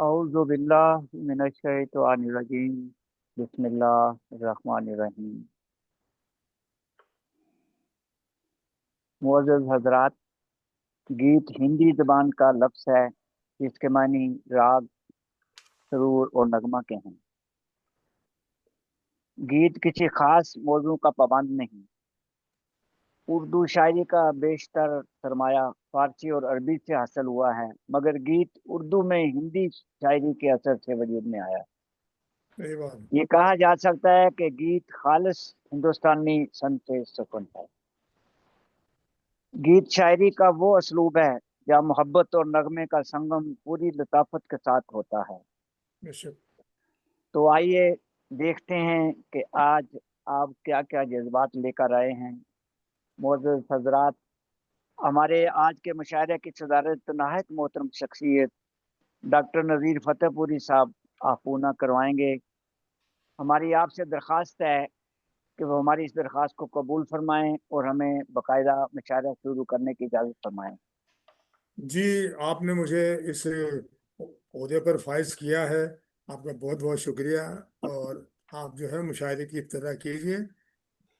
औज़ु बिल्लाहि मिनश शैतानिर रजीम। बिस्मिल्लाहिर रहमानिर रहीम। मुअज़्ज़ज़ हज़रात, गीत हिंदी ज़बान का लफ्ज़ है जिसके मानी राग, सुरूर और नगमा के हैं। गीत किसी खास मौजू का पाबंद नहीं। उर्दू शायरी का बेशतर सरमाया फारसी और अरबी से हासिल हुआ है, मगर गीत उर्दू में हिंदी शायरी के असर से वजूद में आया। सही बात। ये कहा जा सकता है कि गीत खालिस हिंदुस्तानी सन से सुकून है। गीत शायरी का वो असलूब है जहाँ मोहब्बत और नगमे का संगम पूरी लताफत के साथ होता है। बेशक। तो आइए देखते हैं कि आज आप क्या क्या जज्बात लेकर आए हैं। मोअज़्ज़ज़ हज़रात, हमारे आज के मुशायरे की सदारत नहायत मोहतरम शख्सियत डॉक्टर नज़ीर फतेहपुरी साहब आप पूना करवाएंगे। हमारी आपसे दरख्वास्त है कि वो हमारी इस दरख्वास्त को कबूल फरमाएं और हमें बाकायदा मुशायरा शुरू करने की इजाज़त फरमाएं। जी, आपने मुझे इस ओहदे पर फाइज किया है, आपका बहुत बहुत शुक्रिया। और आप जो है मुशायरे की इब्तिदा कीजिए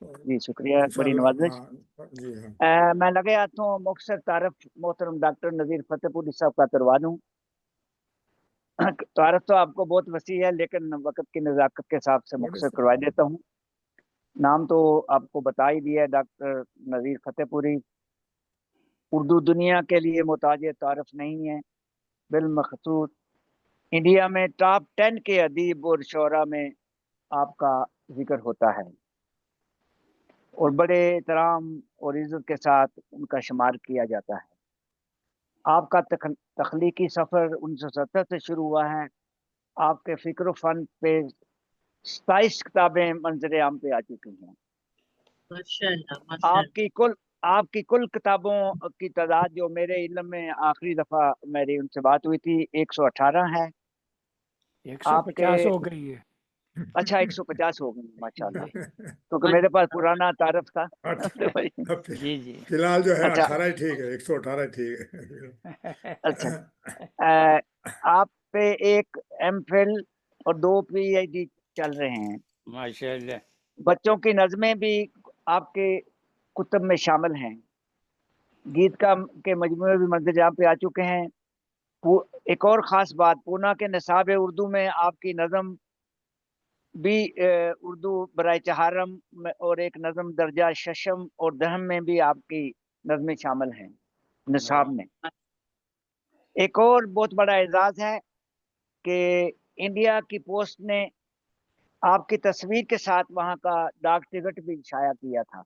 और जी शुक्रिया, बड़ी इंशाल्लाह। नवाजिश। हाँ जी हाँ। मैं लगे हाथों मुख्तसर तारफ मोहतरम डॉक्टर नज़ीर फतेहपुरी साहब का करवा दूँ। तारफ तो आपको बहुत वसी है, लेकिन वक्त की नज़ाकत के हिसाब से बड़े मुख्तसर करवा देता हूँ। नाम तो आपको बता ही दिया है, डॉक्टर नज़ीर फतेहपुरी। उर्दू दुनिया के लिए मुताज तारफ नहीं है, बिलमखसूस इंडिया में टॉप 10 के अदीब और शोरा में आपका जिक्र होता है और बड़े एहतराम और इज्जत के साथ उनका शुमार किया जाता है। आपका तख्लीकी सफ़र 1970 से शुरू हुआ है। आपके फ़िक्र फ़न पे 27 किताबें मंजर आम पे आ चुकी हैं। माशाल्लाह माशाल्लाह। आपकी कुल किताबों की तादाद जो मेरे इल्म में आखिरी दफ़ा मेरी उनसे बात हुई थी 118 है। 150 आपके हो गई है। अच्छा 150 हो गई माशाल्लाह, क्योंकि मेरे पास पुराना तारफ था। तो भाई जी जी। फिलहाल जो है अच्छा 18 ही ठीक है, 118 ठीक अच्छा। है। अ, आप पे एक एमफिल और 2 पीएचडी चल रहे हैं। माशाल्लाह। बच्चों की नज़में भी आपके कुतुब में शामिल हैं। गीत का के मजमूए भी मंज़िल आम पे आ चुके हैं। एक और ख़ास बात, पूना के निसाब उर्दू में आपकी नज़म भी उर्दू बराए चहारम में और एक नज़म दर्जा शशम और दहम में भी आपकी नज़में शामिल हैं निसाब में। एक और बहुत बड़ा एजाज़ है कि इंडिया की पोस्ट ने आपकी तस्वीर के साथ वहाँ का डाक टिकट भी शाया किया था।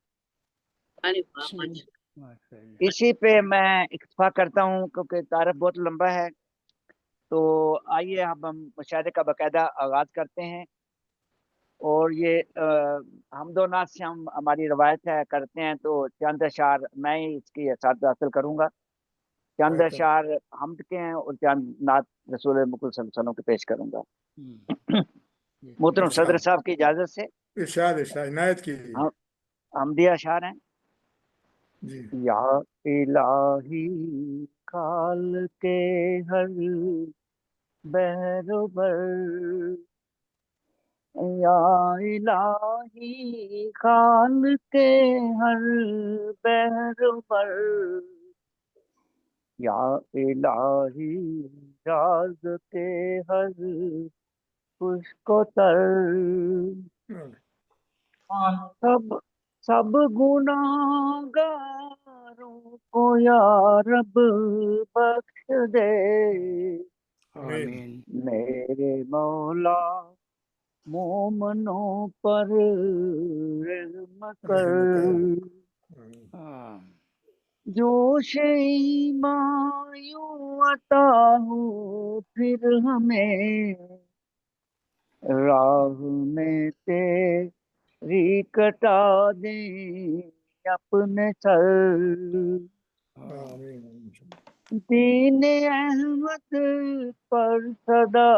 अरे वाह माशाल्लाह। माशाल्लाह। इसी पे मैं इक्तफा करता हूँ क्योंकि तारफ बहुत लंबा है। तो आइए अब हम मुशायरे का बाकायदा आगाज़ करते हैं। और ये हमदो नात से हम हमारी रवायत है करते हैं, तो चंद अशार मैं ही इसकी साथ हासिल करूँगा। चंद बेहतर। अशार हमद के हैं और चंद नात रसूल मुकुल सल्लल्लाहु अलैहि वसल्लम के पेश करूँगा। मोहतरम सदर इरशाद साहब की इजाज़त से इरशाद इरशाद इनायत कीजिए। हम हमदिया अशार हैं। जी। या इलाही काल के हर बहर या इलाही खान के हर बहर पर या इलाही राज के हर खुशको तर सब सब गुनाहगारों को या रब बख्श दे आमीन। आमीन। मेरे मौला मोमनों पर रहम कर। रहम कर। हाँ। जोश ईमान यूं अता हो फिर हमें राह में तेरी कटा दे अपने सर। आमीन। दीन अहमद पर सदा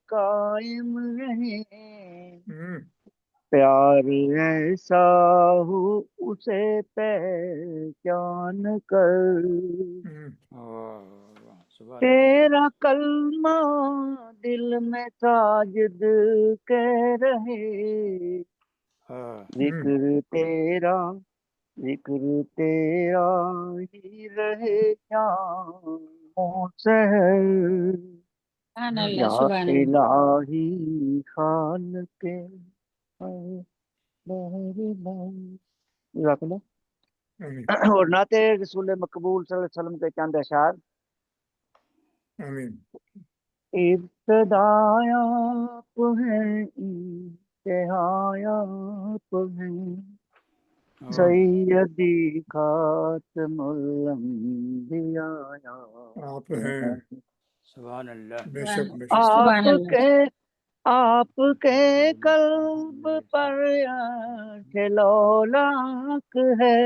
कायम रहे। प्यार ऐसा हो उसे पहचान कर। सुभान तेरा कलमा दिल में साजिद कह रहे, हाँ जिक्र तेरा ही रहे शामों सहर, सुभान या अल्लाह, सुभान अल्लाह। इलाही खाल के जज़ाकल्लाह। आमीन और नाते रसूल मकबूल सल्लल्लाहु अलैहि वसल्लम के चंद अशार। आमीन इब्तदायाप हैं, इंतहायाप हैं, हाँ सैयदी खातमुल अंबिया आप हैं सुभान अल्लाह बेशक बेशक सुभान अल्लाह। आपके कल्ब पर लौलाक है,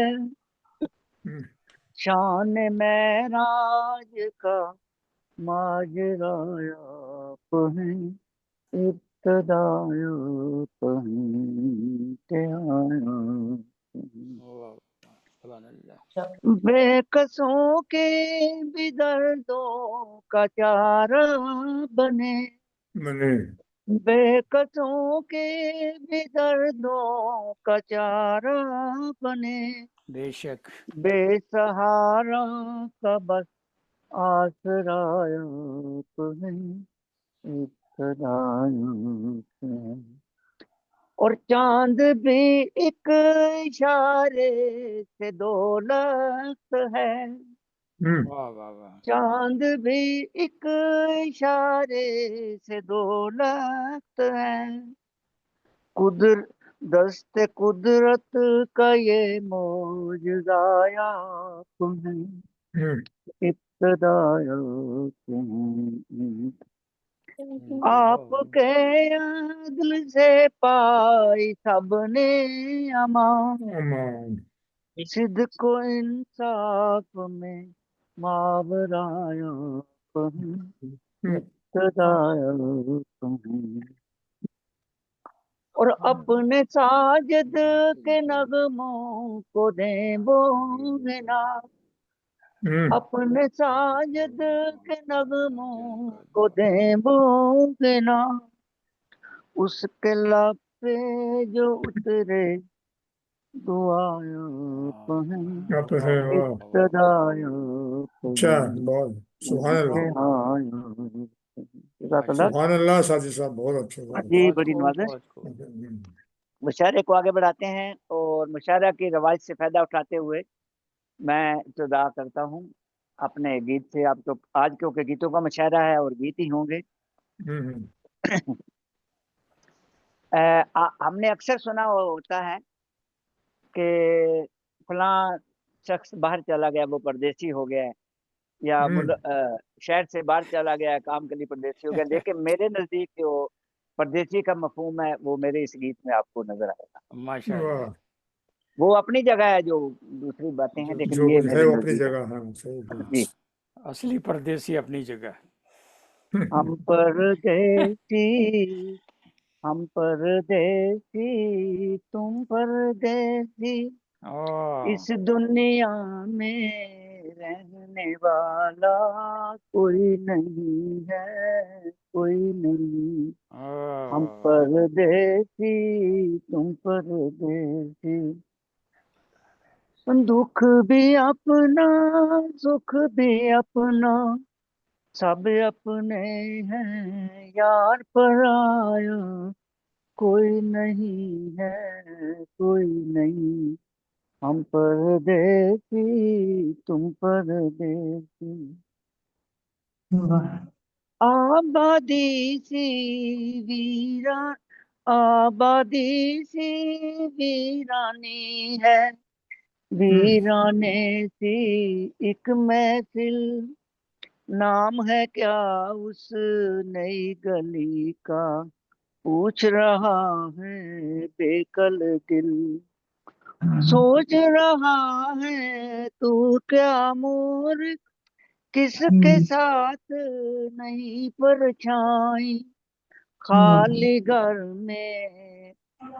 शान महराज का माजरायाप हैं, इब्तदायाप हैं, इंतहायाप हैं। वाह, सुभान अल्लाह बेकसों के भी दर्दों का चारा बने, मने बेकसों के भी दर्दों का चारा बने, बेशक बेसहारा का बस आसरायाप है, इब्तदायाप है। और चांद भी एक इशारे से दौलत है, वाह वाह वाह चांद भी एक इशारे से दौलत है, दस्ते कुदरत का ये मौजज़ायाप है, इब्तदायाप है। आपके अदल से पाई सबने अमान, अमान सिद्क व इंसाफ में मावरायाप है, इब्तदायाप है। और अपने साजिद के नगमों को दें बोगना, अपने साजिद के नगमों को दें बोगना, उसके लब पे जो उतरे दुआयाप हैं, आप हैं वाह इब्तदायाप अच्छा हैं, बहुत सुभान अल्लाह इंतहायाप हैं। जज़ाकल्लाह। सुभान अल्लाह साजिद साहब बहुत अच्छे बहुत जी, बहुत बड़ी खूब नवाज़िश। बहुत खूब मुशायरे को आगे बढ़ाते हैं और मुशायरा की रवाज से फायदा उठाते हुए मैं इब्तिदा करता हूँ अपने गीत से। आप तो आज क्योंकि गीतों का मुशायरा है और गीत ही होंगे। हमने अक्सर सुना होता है कि फलां शख्स बाहर चला गया, वो परदेसी हो गया है, या शहर से बाहर चला गया है, काम के लिए परदेसी हो गया। लेकिन मेरे नज़दीक जो परदेसी का मफहूम है वो मेरे इस गीत में आपको नजर आएगा। माशाअल्लाह वाह वो अपनी जगह है, जो दूसरी बातें हैं, लेकिन जो ये कुछ है मेरे वो अपनी नज़दीक है। जगह है सही जी। असली परदेसी अपनी जगह हम परदेसी, हम परदेसी, तुम परदेसी, इस दुनिया में रहने वाला कोई नहीं है, कोई नहीं। हम परदेसी, तुम परदेसी, दुख भी अपना, सुख भी अपना, सब अपने हैं यार, पराया कोई नहीं है, कोई नहीं। हम परदेसी, तुम परदेसी, आबादी सी वीरा, आबादी सी वीरानी है, वीराने सी एक महफिल, नाम है क्या उस नई गली का, पूछ रहा है बेकल दिल, सोच रहा है तू क्या मोर, किसके साथ नहीं परछाई, खाली घर में,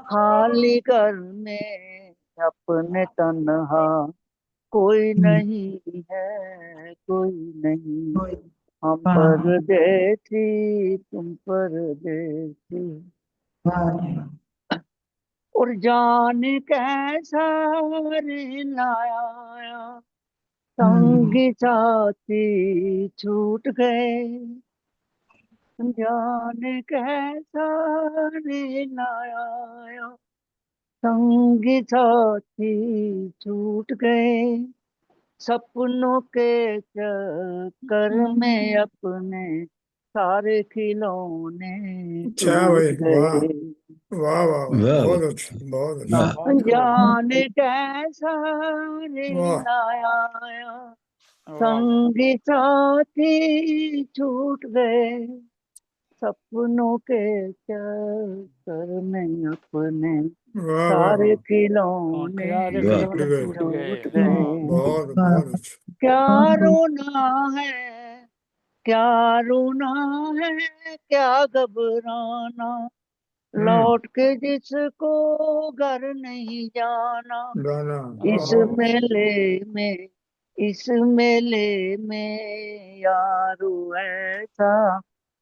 खाली घर में अपने तन्हा कोई नहीं है, कोई नहीं। हम परदेसी तुम परदेसी, और जान कैसा रे लाया, संगी साथी छूट गए, जान कैसा रे लाया, संगी साथी छूट गए, सपनों के चक्कर में अपने सारे खिलौने अच्छा टूट भाई, वाह गए, वाह वाह वाह, वाह बहुत अच्छा, बहुत अच्छा। वाह बहुत खूब। जाने कैसा रे वाह लाया, वाह वाह संगी साथी छूट गए, सपनों के चक्कर में अपने वाह वाह सारे वाह, खिलौने सारे वाह टूट खिलौने गए, टूट गए। टूट वाह गए। बहुत बहुत अच्छा। क्या रोना है, क्या रोना है, क्या घबराना, लौट के जिसको घर नहीं जाना, गाना, इस वाह मेले में, इस मेले में यारो ऐसा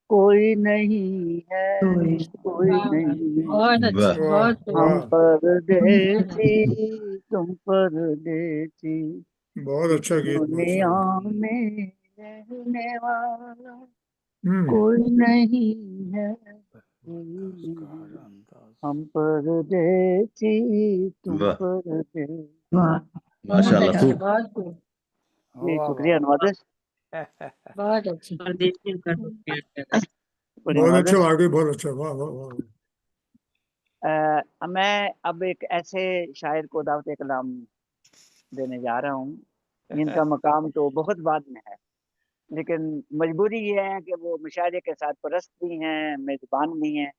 कोई नहीं है, कोई वाह वाह, नहीं। बहुत वाह अच्छे, वाह बहुत खूब। हम वाह, परदेसी तुम परदेसी, बहुत अच्छा गीत, दुनिया माशाल्लाह। में रहने वाला हम्म कोई नहीं है, कोई नहीं। नमस्कार अंदाज। हम परदेसी तुम वाह परदेसी। बहुत माशाल्लाह, अच्छे, खूब। बहुत खूब, जी वाह शुक्रिया, वाह नवाजिश, बहुत अच्छे। परदेसी का तो क्या कहना। बड़ी बहुत अच्छा, नवाजिश। वाकई बहुत अच्छा, वाह वाह वाह। मैं अब एक ऐसे शायर को दावत कलाम देने जा रहा हूँ जिनका मकाम तो बहुत बाद में है, लेकिन मजबूरी ये है कि वो मुशायरे के साथ परस्त भी हैं, मेजबान भी हैं।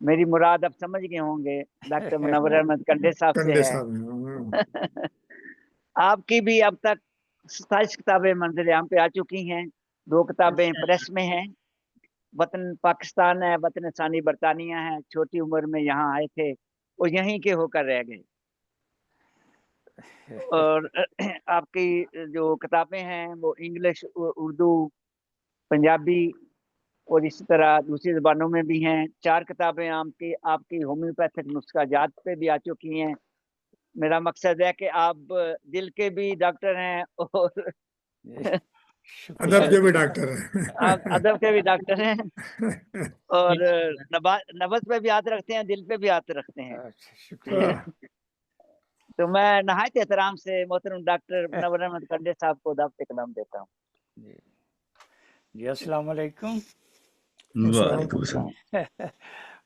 मेरी मुराद आप समझ गए होंगे, डॉक्टर मुनव्वर अहमद कंडे साहब से कंडे है। साहब हैं, आपकी भी अब तक 27 किताबें मंजिल आम पे आ चुकी हैं, 2 किताबें माशाल्लाह, प्रेस में हैं। वतन पाकिस्तान है, वतन सानी बरतानिया है, छोटी उम्र में यहाँ आए थे, वो यहीं के होकर रह गए। और आपकी जो किताबें हैं वो इंग्लिश, उर्दू, पंजाबी और इसी तरह दूसरी ज़बानों में भी हैं। 4 किताबें आपकी आपकी होम्योपैथिक नुस्खा जात पे भी आ चुकी हैं। मेरा मकसद है कि आप दिल के भी डॉक्टर हैं और शुक्रिया अदब के भी शुक्रिया। डॉक्टर आप हैं। अदब के भी डॉक्टर हैं, और इंशाल्लाह। नब्ज पे भी हाथ रखते हैं, दिल पे भी हाथ रखते हैं। अच्छा शुक्रिया। तो मैं नहायत एहतराम से मोहतरम डॉक्टर मुनव्वर अहमद कंडे साहब को दावत कलाम देता हूँ। जी जी, अस्सलाम वालेकुम। वालेकुम अस्सलाम।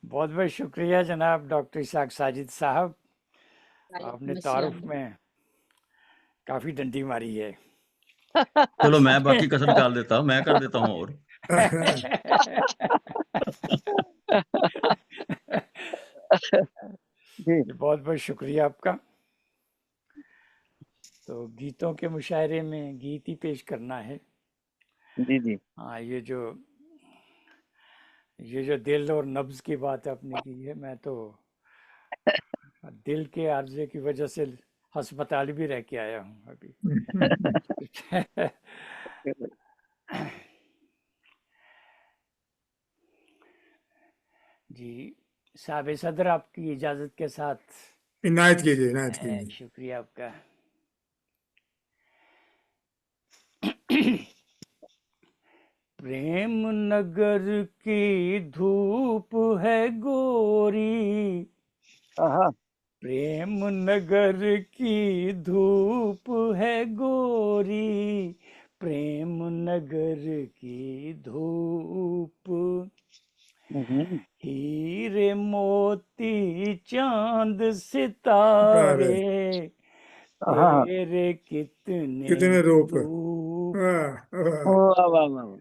बहुत बहुत शुक्रिया जनाब डॉक्टर इसाक साजिद साहब, आपने वालेकुम तारुफ अस्सलाम। में काफ़ी डंडी मारी है। चलो मैं बाकी कसर निकाल देता हूँ, मैं कर देता हूँ और। जी बहुत बहुत शुक्रिया आपका। तो गीतों के मुशायरे में गीत ही पेश करना है। जी जी हाँ, ये जो दिल और नब्ज की बात आपने की है, मैं तो दिल के आर्जे की वजह से अस्पताल भी रह के आया हूँ अभी। जी साहब सदर, आपकी इजाज़त के साथ इनायत कीजिए, इनायत कीजिए। शुक्रिया आपका। प्रेम नगर की धूप है गोरी, हाँ प्रेम नगर की धूप है गोरी, प्रेम नगर की धूप, हीरे मोती चांद अरे सितारे, हाँ तेरे कितने कितने रूप, रूप, वाह वाह, वाह वाह वाह।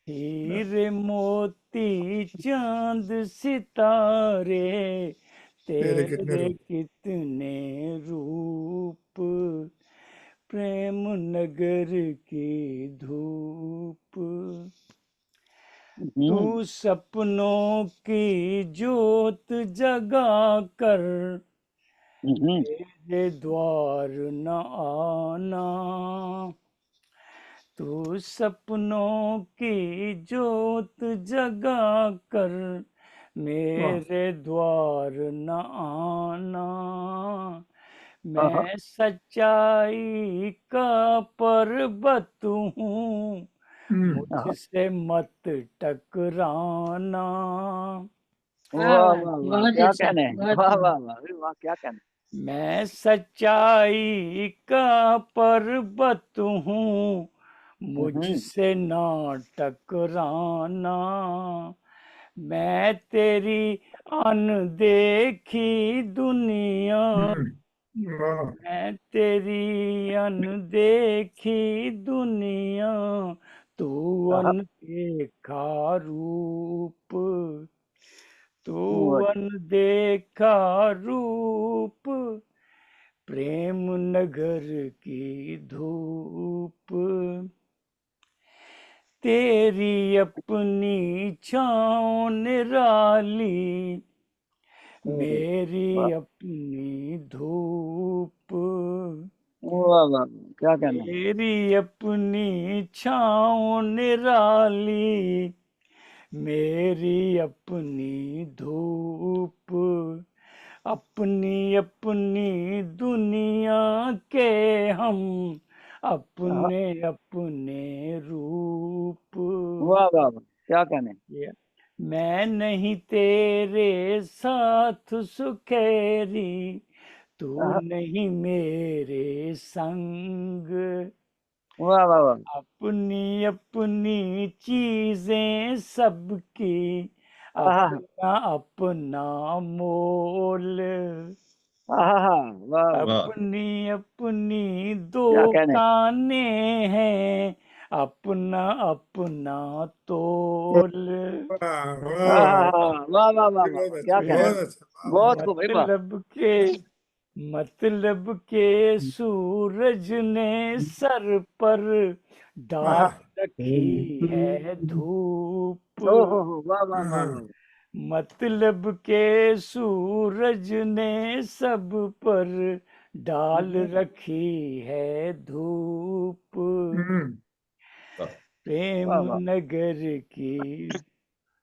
हीरे मोती चांद सितारे, तेरे कितने तेरे रूप। कितने रूप, प्रेम नगर की धूप, तू सपनों की जोत जगा कर मेरे द्वार न आना, तू तू सपनों की जोत जगा कर मेरे द्वार न आना। मैं सच्चाई का पर्वत हूँ, मुझसे मत टकराना। वाह वाह वाह वाह, बहुत क्या अच्छा, कहने हैं, बहुत वाह बढ़िया। वाह वाह, अरे वाह, क्या कहने हैं। मैं सच्चाई का पर्वत हूँ, मुझसे ना टकराना। मैं तेरी अनदेखी दुनिया, वाह मैं तेरी अनदेखी दुनिया, तू आहा, अनदेखा रूप, तू वाह, अनदेखा रूप, प्रेम नगर की धूप। तेरी अपनी छाँव निराली, मेरी वाह अपनी धूप। वाह वाह, क्या कहने हैं। तेरी अपनी छाँव निराली, मेरी अपनी धूप। अपनी अपनी दुनिया के हम, आहा, अपने अपने रूप। वाह वाह वाह, क्या कहने हैं। ये मैं नहीं तेरे साथ सुखेरी, तू आहा, नहीं मेरे संग। वाह वाह वाह, अपनी अपनी चीजें सबकी, आहा, अपना अपना मोल। आहा, वाह वाह, वाह अपनी अपनी क्या कहने हैं। दुकानें हैं, अपना अपना तोल। वाह आहा, वाह, वाह वाह वाह ये वाह बहुत वाह, क्या अच्छा, कहने हैं। बहुत अच्छा, वाह बहुत वाह। खूब भाई, वाह। मतलब के सूरज ने सर पर आहा, डाल रखी है धूप। ओ हो, वाह वाह वाह हाँ, वाह, मतलब के सूरज ने सब पर डाल रखी है धूप। वाह प्रेम वाह वाह, नगर की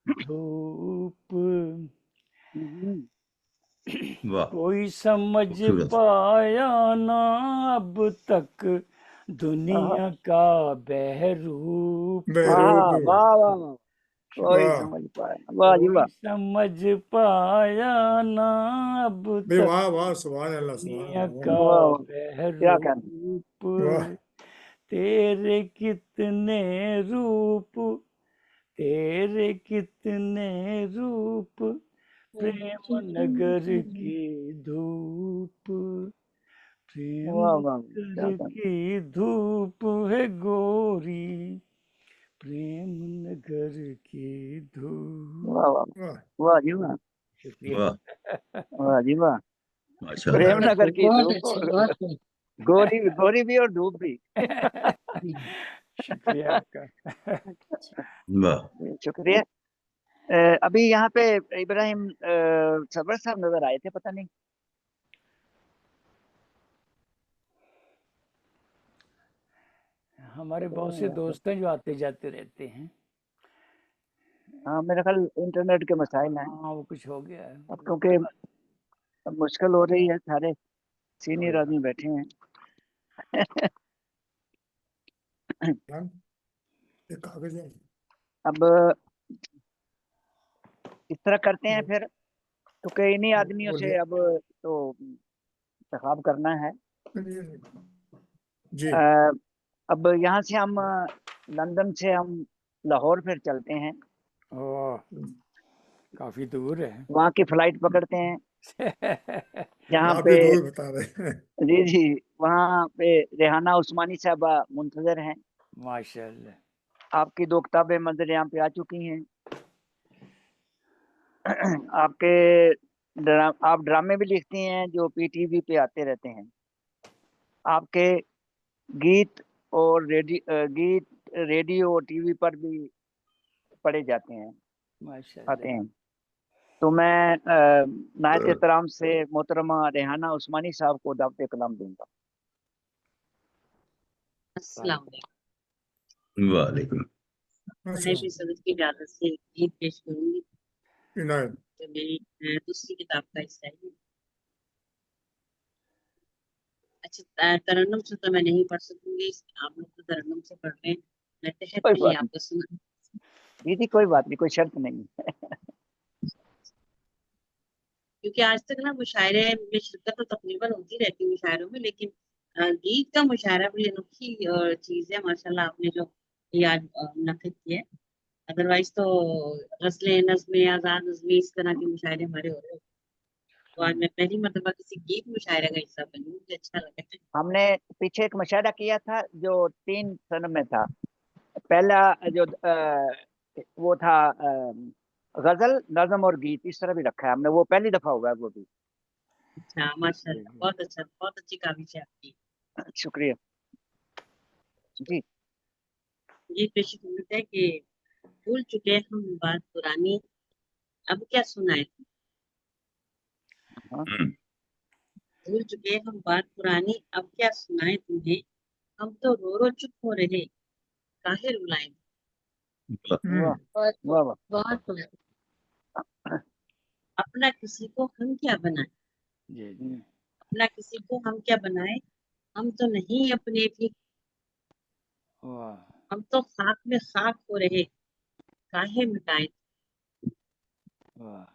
धूप। हम्म, वाह कोई समझ खूबसूरत पाया ना अब तक आहा, दुनिया का बहरूप। आहा, बहरूप, वाह वाह वाह, कोई वाह समझ पाया, वाह जी कोई वाह। समझ पाया ना अब भाई, तक वाह वाह, सुभान अल्लाह, सुभान दुनिया अल्लाह, का वाह वाह, क्या कहने हैं। वाह बहरूप। तेरे कितने रूप, तेरे कितने रूप, प्रेम नगर की धूप। प्रेम वाह वाह, क्या नगर कहने की धूप है गोरी, प्रेम नगर की हैं। धूप। वाह वाह, वाह वाह जी वाह, शुक्रिया। वाह वाह जी वाह। माशाल्लाह बहुत प्रेमनगर अच्छे, की बहुत धूप, अच्छे, बहुत अच्छे। गोरी भी और धूप भी। शुक्रिया आपका। वाह शुक्रिया। अभी यहाँ पे इब्राहिम सरवर साहब नजर आए थे, पता नहीं। हमारे पता बहुत नहीं से यार। दोस्त हैं जो आते जाते रहते हैं। हाँ, मेरे ख्याल इंटरनेट के मसाइल हैं। हाँ, वो कुछ हो गया है। अब क्योंकि अब मुश्किल हो रही है, सारे सीनियर आदमी बैठे हैं। हाँ, ये कागज है। अब इस तरह करते हैं फिर, क्योंकि इन्हीं आदमियों से बोलिए अब तो इंतखाब करना है। जी। अ, अब यहाँ से हम लंदन से हम लाहौर फिर चलते हैं। ओह, काफी दूर है। वहाँ की फ्लाइट पकड़ते हैं, जहाँ पे काफी दूर बता रहे हैं। जी जी, वहाँ पे रेहाना उस्मानी साहबा मुंतजर हैं। माशाल्लाह। आपकी दो किताबें मंजर यहाँ पे आ चुकी हैं। आपके आप ड्रामे भी लिखती हैं जो पीटीवी पे आते रहते हैं। आपके गीत और गीत रेडियो और टीवी पर भी पढ़े जाते हैं, आते माशाल्लाह। हैं। तो मैं नायत एहतराम से मोहतरमा रेहाना उस्मानी साहब को दावत कलाम दूंगा। अस्सलाम वालेकुम। वालेकुम। मैं भी सदर की इजाजत से एक गीत पेश करूंगी इनायत। जो मेरी दूसरी किताब का हिस्सा है। अच्छा, तरन्नुम से तो मैं नहीं पढ़ सकूंगी, आप लोग तो तरन्नुम से पढ़ रहे हैं, मैं तहत कोई नहीं बात नहीं आपको सुना। दीदी, कोई बात नहीं, कोई शर्त नहीं। क्योंकि आज तक ना मुशायरे में शिरकत तो तकरीबन होती रहती है मुशायरों में, लेकिन गीत का मुशायरा बड़ी अनोखी चीज है माशाल्लाह, आपने जो ये आज मुनक्किद किया है। अदरवाइज तो गजलें, नज़्में, आजाद नज़्में, इस तरह के मुशायरे हमारे हो रहे हैं। तो आज मैं पहली मर्तबा किसी गीत मुशायरे का हिस्सा बनी, मुझे अच्छा लगा। हमने पीछे एक मुशायरा किया था जो 3 सन में था। पहला जो वो था गजल, नज्म और गीत, इस तरह भी रखा है हमने, वो पहली दफा हुआ है वो भी। अच्छा, माशाल्लाह, बहुत अच्छा, बहुत अच्छी काविश है आपकी। शुक्रिया जी। ये पेश है कि भूल चुके हम बात पुरानी, अब क्या सुनाए। हाँ। भूल चुके हम बात पुरानी, अब क्या सुनाए तुम्हें, हम तो रो रो चुप हो रहे, काहे रुलाएं। वाह बहुत वाह वाह। बहुत अपना किसी को हम क्या बनाए, जी जी। हम्म, अपना किसी को हम क्या बनाए, हम तो नहीं अपने भी, वाह हम तो खाक में खाक हो रहे, काहे मिटाएं। वाह।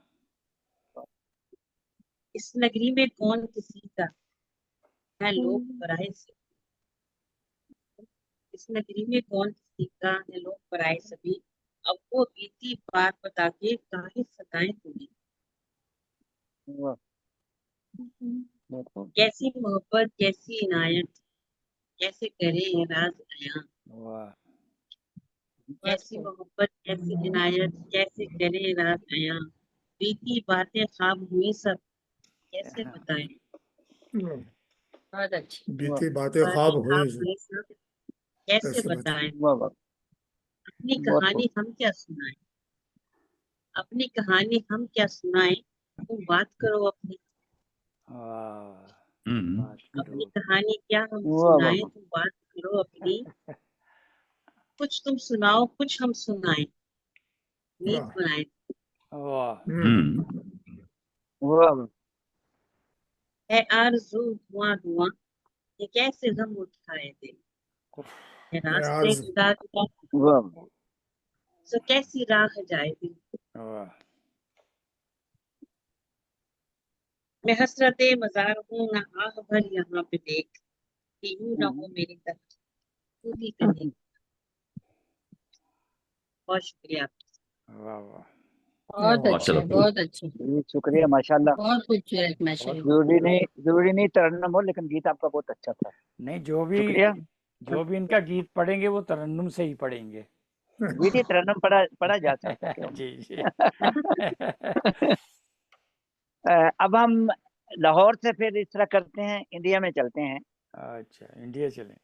इस नगरी में कौन किसी का है लोग पराए से, इस नगरी में कौन किसी का है लोग पराए सभी, अब वो बीती बात बता के काहे सताएं तुम्हें। वाह, बिल्कुल। कैसी मोहब्बत, कैसी इनायत, कैसे करे है राज अयां। वाह कैसी मोहब्बत, कैसी इनायत, कैसे करे राज अयां, बीती बातें ख्वाब हुई सब, कैसे बताएं। बहुत अच्छी। बीती बातें ख्वाब बातें हुई ख्वाब हुई सब, कैसे कैसे बता। बताएं। वाह वाह, अपनी बहुत खूब। कहानी हम क्या सुनाएं, अपनी कहानी हम क्या सुनाएं, तुम बात करो अपनी, वाह। हम्म। बात करो। अपनी कहानी क्या हम वाह वाह सुनाएं, वाह। तुम बात करो अपनी, कुछ तुम सुनाओ कुछ हम सुनाएं, नींद वाह। बनाए। वाह वाह वाह। है आरज़ू धुआं धुआं, ये कैसे गम उठाए दिल, है रास्ते आज जुदा जुदा, वाह वाह। सो कैसी राह जाए दिल। वाह। मैं हसरत मजार हूँ ना आह भर यहाँ पे देख, कि यूं ना हो मेरी तरफ तू भी कहे। बहुत शुक्रिया आपका। वाह वाह। बहुत अच्छा, माशाल्लाह। बहुत अच्छा, जी, शुक्रिया, माशाल्लाह। बहुत खूबसूरत माशाल्लाह। जरूरी नहीं तरन्नुम हो, लेकिन गीत आपका बहुत अच्छा था। नहीं, शुक्रिया। जो भी इनका गीत पढ़ेंगे वो तरन्नुम से ही पढ़ेंगे। जी जी, तरन्नुम पढ़ा जा सकता है, क्यों जी जी। नहीं। अब हम लाहौर से फिर इस तरह करते हैं, इंडिया में चलते हैं। अच्छा, इंडिया चलें।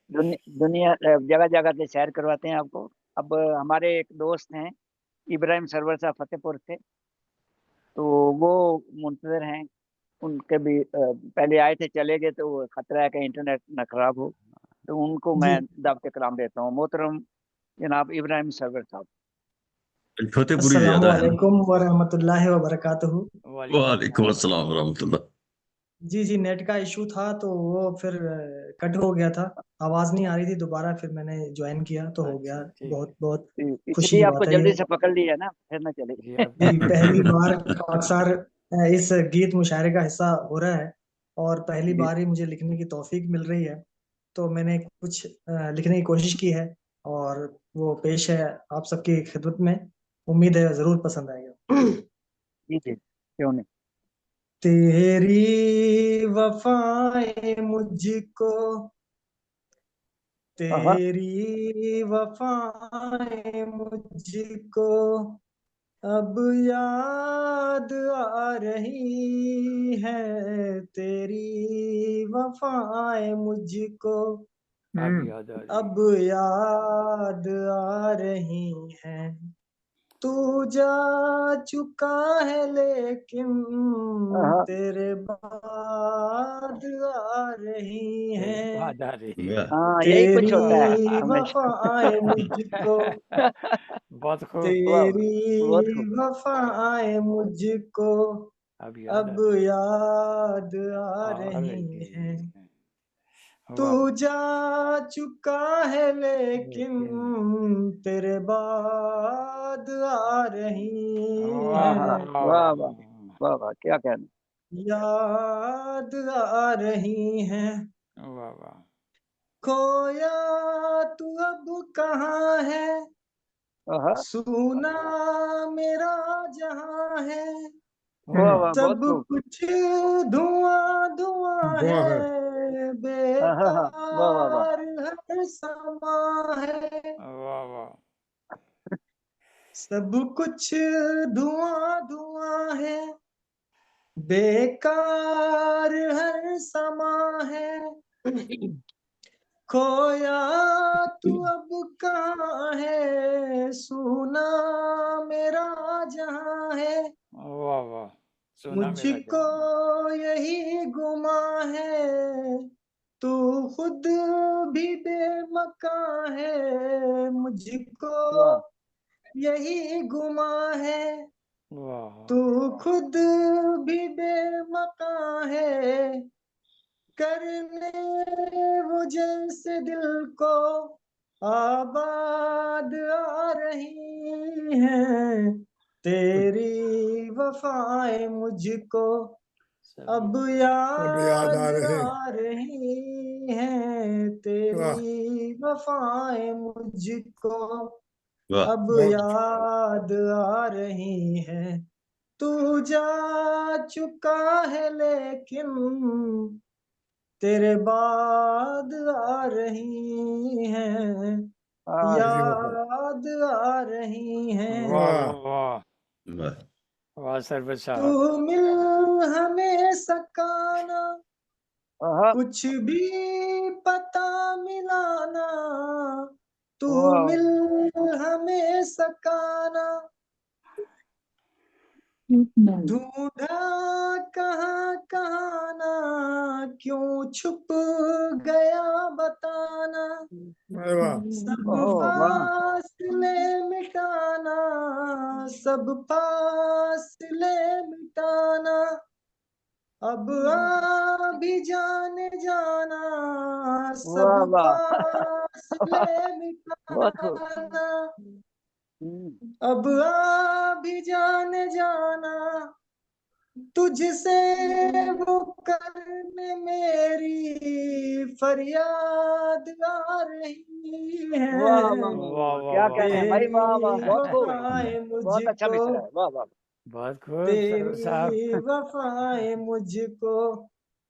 दुनिया जगह जगह से सैर करवाते हैं आपको। अब हमारे एक दोस्त हैं, इब्राहिम सरवर साहब, फतेहपुर से, तो वो मुंतजर हैं। उनके भी पहले आए थे, चले गए, तो वो खतरा है कि इंटरनेट ना खराब हो, तो उनको जी मैं दावत कलाम देता हूँ। मोहतरम जनाब इब्राहिम सरवर साहब। फतेहपुरी अस्सलामु ज्यादा है ना। अलैकुम व रहमतुल्लाहि व बरकातुहू। वालेकुम अस्सलाम वरहमतुल्लाह। जी नेट का इशू था तो वो फिर कट हो गया था, आवाज नहीं आ रही थी, दोबारा फिर मैंने ज्वाइन किया तो हो गया। अच्छा, ठीक है। बहुत बहुत खुशी इसलिए की आपको बात है जल्दी ये। से पकड़ लिया ना, फिर ना चले। जी, जी पहली बार अक्सर इस गीत मुशायरे का हिस्सा हो रहा है और पहली जी बार ही मुझे लिखने की तौफीक मिल रही है, तो मैंने कुछ लिखने की कोशिश की है और वो पेश है आप सबकी खिदमत में। उम्मीद है जरूर पसंद आएगा। जी जी, क्यों नहीं। तेरी वफाएं मुझको, हाँ, तेरी वफाएं मुझको अब याद आ रही है, तेरी वफाएं मुझको अब याद आ रही अब याद आ रही हैं। तू जा चुका है लेकिन हाँ, तेरे बाद आ रही तेरे हैं, बाद आ रही है। वाह हाँ, यही कुछ होता है तेरी हमेशा। वफाएं मुझको, बहुत खूब। वाह, बहुत तेरी खूब। वफाएं मुझको अब याद अब आ याद आ आ रही रही हैं। है। तू वाह जा चुका है लेकिन लेकिन तेरे बाद आ रही हाँ हैं, हाँ, वाह वाह वाह वाह, क्या कहना। याद आ रही हैं। वाह वाह। खोया तू अब कहाँ है, हाँ, सुना मेरा जहां है, वाह वाह, बहुत सब खूब। कुछ धुआं धुआं दुआ है। है, हाँ हाँ हाँ, वाह वाह वाह, बेकार हर समा है, वाह वाह। सब कुछ धुआं धुआं है, बेकार हर समा है। खोया तू अब कहाँ है, सुना मेरा जहां है, वाह वाह। सुना मेरा मुझको जान। यही गुमा है, तू खुद भी बेमकान है, मुझको वाह यही गुमा है, वाह तू खुद भी बेमकान है, करने वो जैसे दिल को आबाद आ रही हैं, तेरी वफाएं मुझको अब सब अब याद आ याद रहे। आ रही हैं, वाह, तेरी वफाएं मुझको वाह अब बहुत याद आ रही हैं। तू जा चुका है लेकिन तेरे बाद आ रही हैं, हाँ, तेरी वफा। याद आ रही हैं। वाह वाह, वाह वाह वाह वाह सरवत तू साहब। मिल हमें सकाना, हाँ, कुछ भी पता मिलाना, तू वाह मिल हमें सकाना, ढूंढा कहाँ कहाँ ना, क्यों छुप गया बताना, अरे वाह, सब ओहो वाह फासले मिटाना, सब फासले मिटाना, अब आ भी जाने जाना, सब वाह वाह, फासले बहुत खूब। मिटाना, हम्म, अब आ भी जाने जाना, तुझसे वो करने मेरी फरियाद आ रही वाह है, वाह वाह वाह वाह, वाह क्या वाह कहने हैं भाई, वाह वाह, तेरी बहुत खूब, वफाएं बहुत अच्छा मुझको, मिसरा है, वाह वाह। बहुत खूब सरवत साहब। तेरी वफाएं मुझको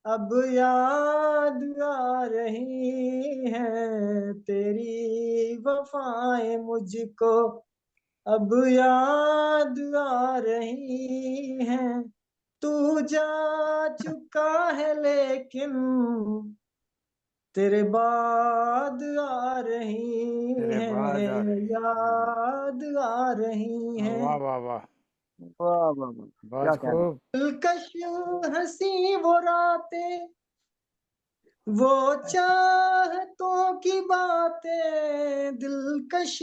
अब याद आ रही हैं, तेरी वफाएं मुझको अब याद आ रही हैं। तू जा चुका है लेकिन तेरे बाद आ रही तेरे बाद आ हैं, रही है। याद आ रही हैं। वाह वाह वाह वाह वाह वाह, क्या बहुत कहना। खूब। दिलकश हंसी वो रातें, वो चाहतों की बातें, दिलकश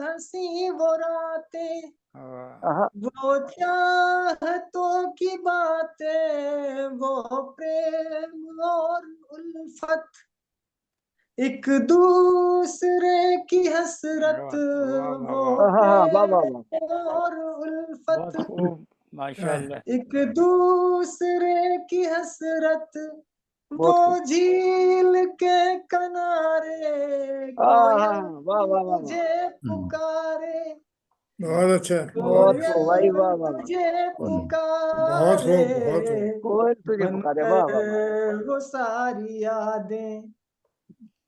हंसी वो रातें, वाह हाँ, वो चाहतों की बातें, वो प्रेम और उल्फत, एक दूसरे की हसरत, वाह वाह वो वाह हाँ हाँ, वाह वाह वाह, प्रेम और उल्फत, बहुत खूब माशाल्लाह। एक दूसरे की हसरत, वो बहुत खूब। झील के किनारे हाँ हाँ कोयल हाँ, वाह वाह वाह वाह, तुझे पुकारे, बहुत अच्छा, बहुत बहुत अच्छा, खूब भाई, कोयल वाह वाह वाह, तुझे बहुत पुकारे, खूब, बहुत खूब। कोयल तुझे पुकारे, वाह वाह वाह, बनकर वो सारी यादें,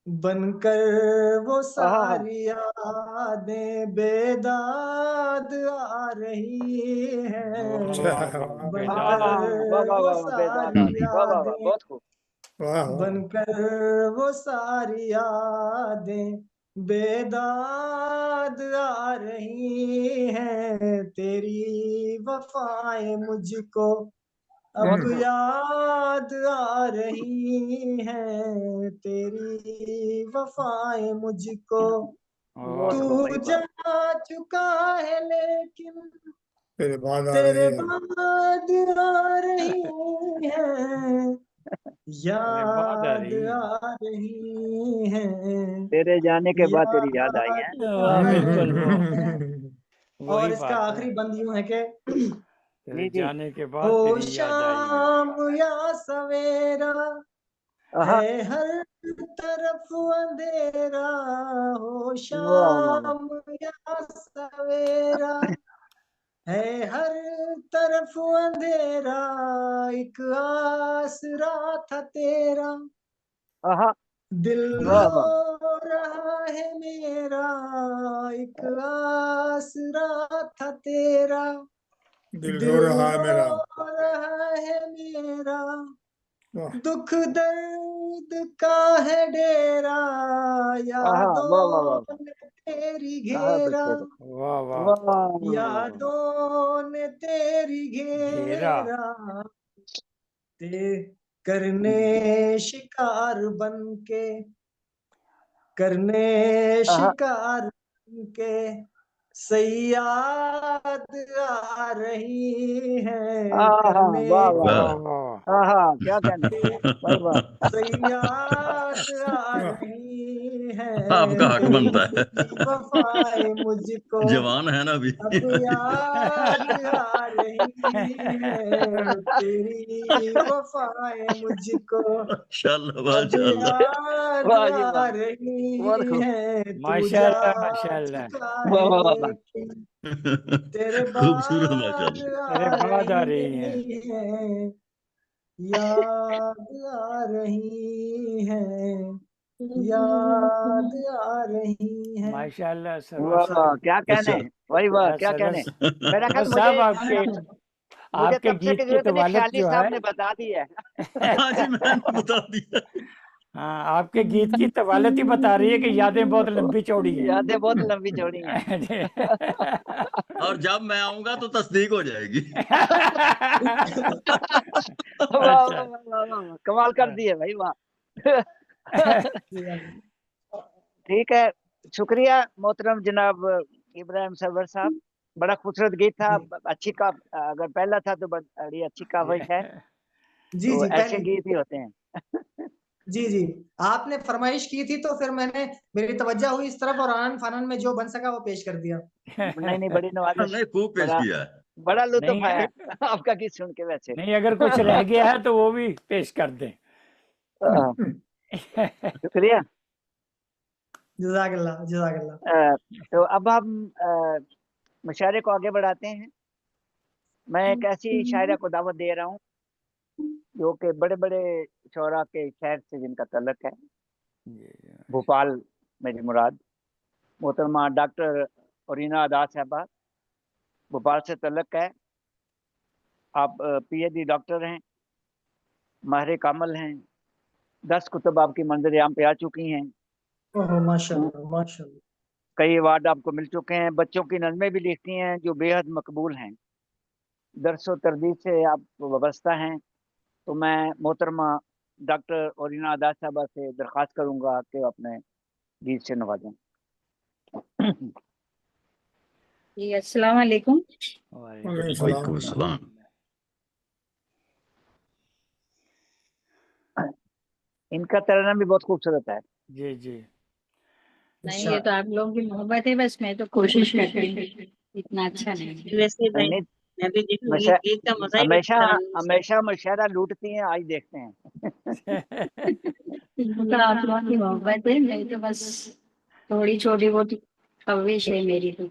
बनकर वो हाँ हाँ, सारी यादें बेदाद आ रही हैं, अच्छा, वाह वाह वाह हाँ बेदाद हाँ आ हाँ, रही है। वाह बनकर वाह वो वाह वाह, बेदाद आ सारी रही, वाह वाह वाह, यादें, बहुत खूब। वाह वाह, बनकर वो सारी यादें बेदाद आ रही हैं तेरी वफाएं मुझको, अब याद आ रही हैं तेरी वफाएं मुझको। बहुत तू खूब भाई, वाह। जा चुका है लेकिन तेरे बाद आ तेरे रही है। बाद आ रही है, अरे बाद आ याद रही है। आ रही है, तेरे जाने के बाद तेरी याद याद आई है। आ वाह, बिल्कुल वो रही है। और वही इसका बात है। आखिरी बंद यूं है कि तेरे जी जी। जाने के बाद हो तेरी याद आई है। शाम या सवेरा आहा, है हर तरफ अंधेरा, हो वाह वाह वाह। शाम या सवेरा है हर तरफ अंधेरा, एक आसरा था तेरा, आहा, दिल वाह वाह। रो रहा है मेरा, एक आसरा था तेरा, दिल दिल रो रहा है मेरा। रो रहा है मेरा, वाह दुख दर्द का है डेरा, आहा, यादों वाह वाह वाह। ने तेरी कहा घेरा, बच्चे को। वाह वाह। वाह। यादों ने तेरी घेरा। घेरा, ते करने शिकार बनके, करने आहा, शिकार बनके सयाद आ रही है, आहा, करने वाह वाह वाह वाह वाह। वाह। आहा, क्या कहने, भाई वाह। सयाद आ वाह। रही आपका है हक बनता है। तेरी वफाएं मुझको, जवान है ना अभी। अब याद आ रही है तेरी वफाएं मुझको, माशाल्लाह अब माशाल्लाह। याद वाह जी आ वाह, बहुत रही खूब। है तू जा माशाल्लाह माशाल्लाह। चुका वाह है वाह वाह वाह। लेकिन तेरे खूबसूरत बाद माशाल्लाह। तेरे आ बाद आ रही है। रही है, याद आ रही है, याद आ रही है। माशाल्लाह वाह, सर्वर क्या कहने, अच्छा। भाई वाह, क्या सर्वर कहने। मेरा ख्याल सर्वर मुझे साहब आपके मुझे आपके तब से की गीत की जरूरत तो नहीं, वालिद ख्याली जो साहब है ने बता दी है। हाँ जी मैंने बता दिया। हाँ, आपके गीत की तवालत ही बता रही है कि यादें बहुत लंबी चौड़ी हैं। यादें बहुत लंबी चौड़ी हैं। और जब मैं आऊंगा तो तस्दीक हो जाएगी। वाह वाह अच्छा। वाह वाह वाह, वाह, कमाल कर दिए भाई, वाह। ठीक है, शुक्रिया मोहतरम जनाब इब्राहिम सरवर साहब। बड़ा खूबसूरत गीत था। जी अच्छी का अगर पहला था तो बड़ी अच्छी काविश है। जी तो जी ऐसे पहली गीत ही होते हैं। जी जी आपने फरमाइश की थी तो फिर मैंने, मेरी तवज्जो हुई इस तरफ और आनन फानन में जो बन सका वो पेश कर दिया। नहीं नहीं, बड़ी नवाजिश। हमने खूब पेश बड़ा किया है। बड़ा लुत्फ नहीं आया अगर आपका गीत सुन के वैसे। नहीं अगर कुछ रह गया है तो वो भी पेश कर दें। शुक्रिया। जज़ाकल्लाह जज़ाकल्लाह। तो अब हम मुशायरे को आगे बढ़ाते हैं। मैं एक ऐसी शायरा को दावत दे रहा हूँ जो कि बड़े बड़े शोरा के शहर से जिनका तल्लक है। भोपाल मेरी मुराद, मोहतरमा डॉक्टर ओरीना अदा साहबा, भोपाल से तल्लक है। आप पीएचडी डॉक्टर हैं, माहिर कामल हैं। 10 कुतुब आपकी मंजर आम पे आ चुकी हैं। ओह माशाल्लाह माशाल्लाह। कई अवार्ड आपको मिल चुके हैं। बच्चों की नज़में भी लिखती हैं जो बेहद मकबूल हैं। दरसो तरदीद से आप वाबस्ता हैं। तो मैं मोहतरमा डॉक्टर ओरीना अदा साहबा से दरख्वास्त करूंगा कि वो अपने गीत से नवाजें। जी अस्सलाम वालेकुम। वालेकुम वालेकुम सलाम। अस्सलाम। इनका तराना भी बहुत खूबसूरत है। जी जी। नहीं ये तो आप लोगों की मोहब्बत है, बस मैं तो कोशिश करती हूँ, इतना अच्छा नहीं। वैसे नहीं नहीं, मैं भी देखूंगी, मशा गीत का मजा ही कुछ हमेशा तरानूम से। हमेशा मुशायरा लूटती हैं, आज देखते हैं। तो आप लोगों की मोहब्बत है, मैं तो बस थोड़ी छोटी बहुत कविश है मेरी तो।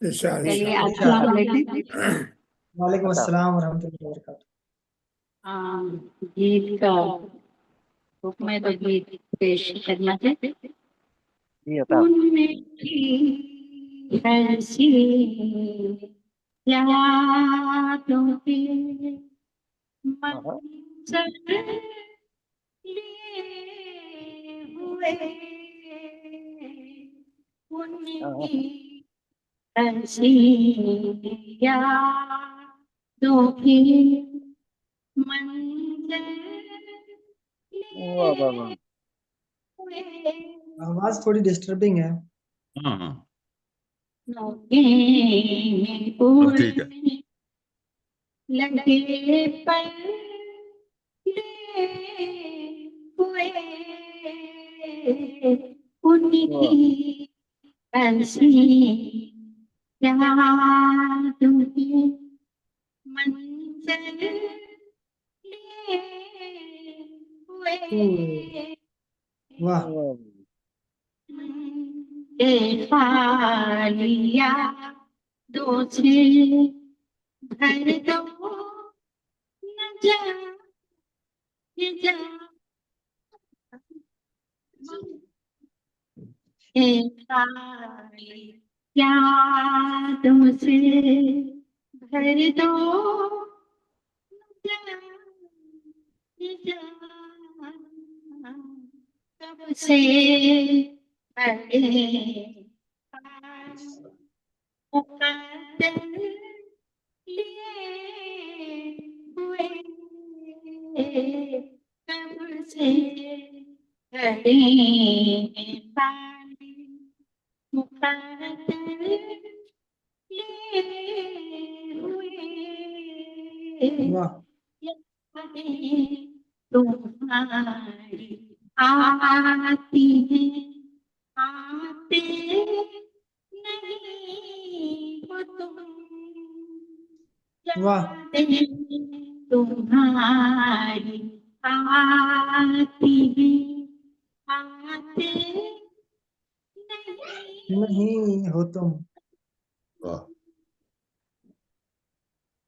इरशाद चलिए इरशाद। अस्सलाम वालेकुम। वालेकुम बताओ। अस्सलाम व रहमतुल्लाहि व बरकातुहू। गीत का हुक्म है तो गीत पेश करना है। जी बताओ। उनकी ऐसी यादों के आहा, मंजर लिए हुए ऐसी यादों की मंजिल वाह वाह वाह। आवाज थोड़ी डिस्टर्बिंग है। हाँ हाँ अब अब ठीक है। लगे पर हुए उनकी ऐसी यादों की मंजिल लिए हुए वाह खालिया दो से भर दो न जा खाली यादों से भर दो कब से बड़े मुकद्दर लिए हुए कब से बड़े पानी मुकद्दर लिए हुए वाह तुम्हारी आती है आते नहीं हो तुम वाह तुम्हारी आती है आते नहीं हो तुम। वाह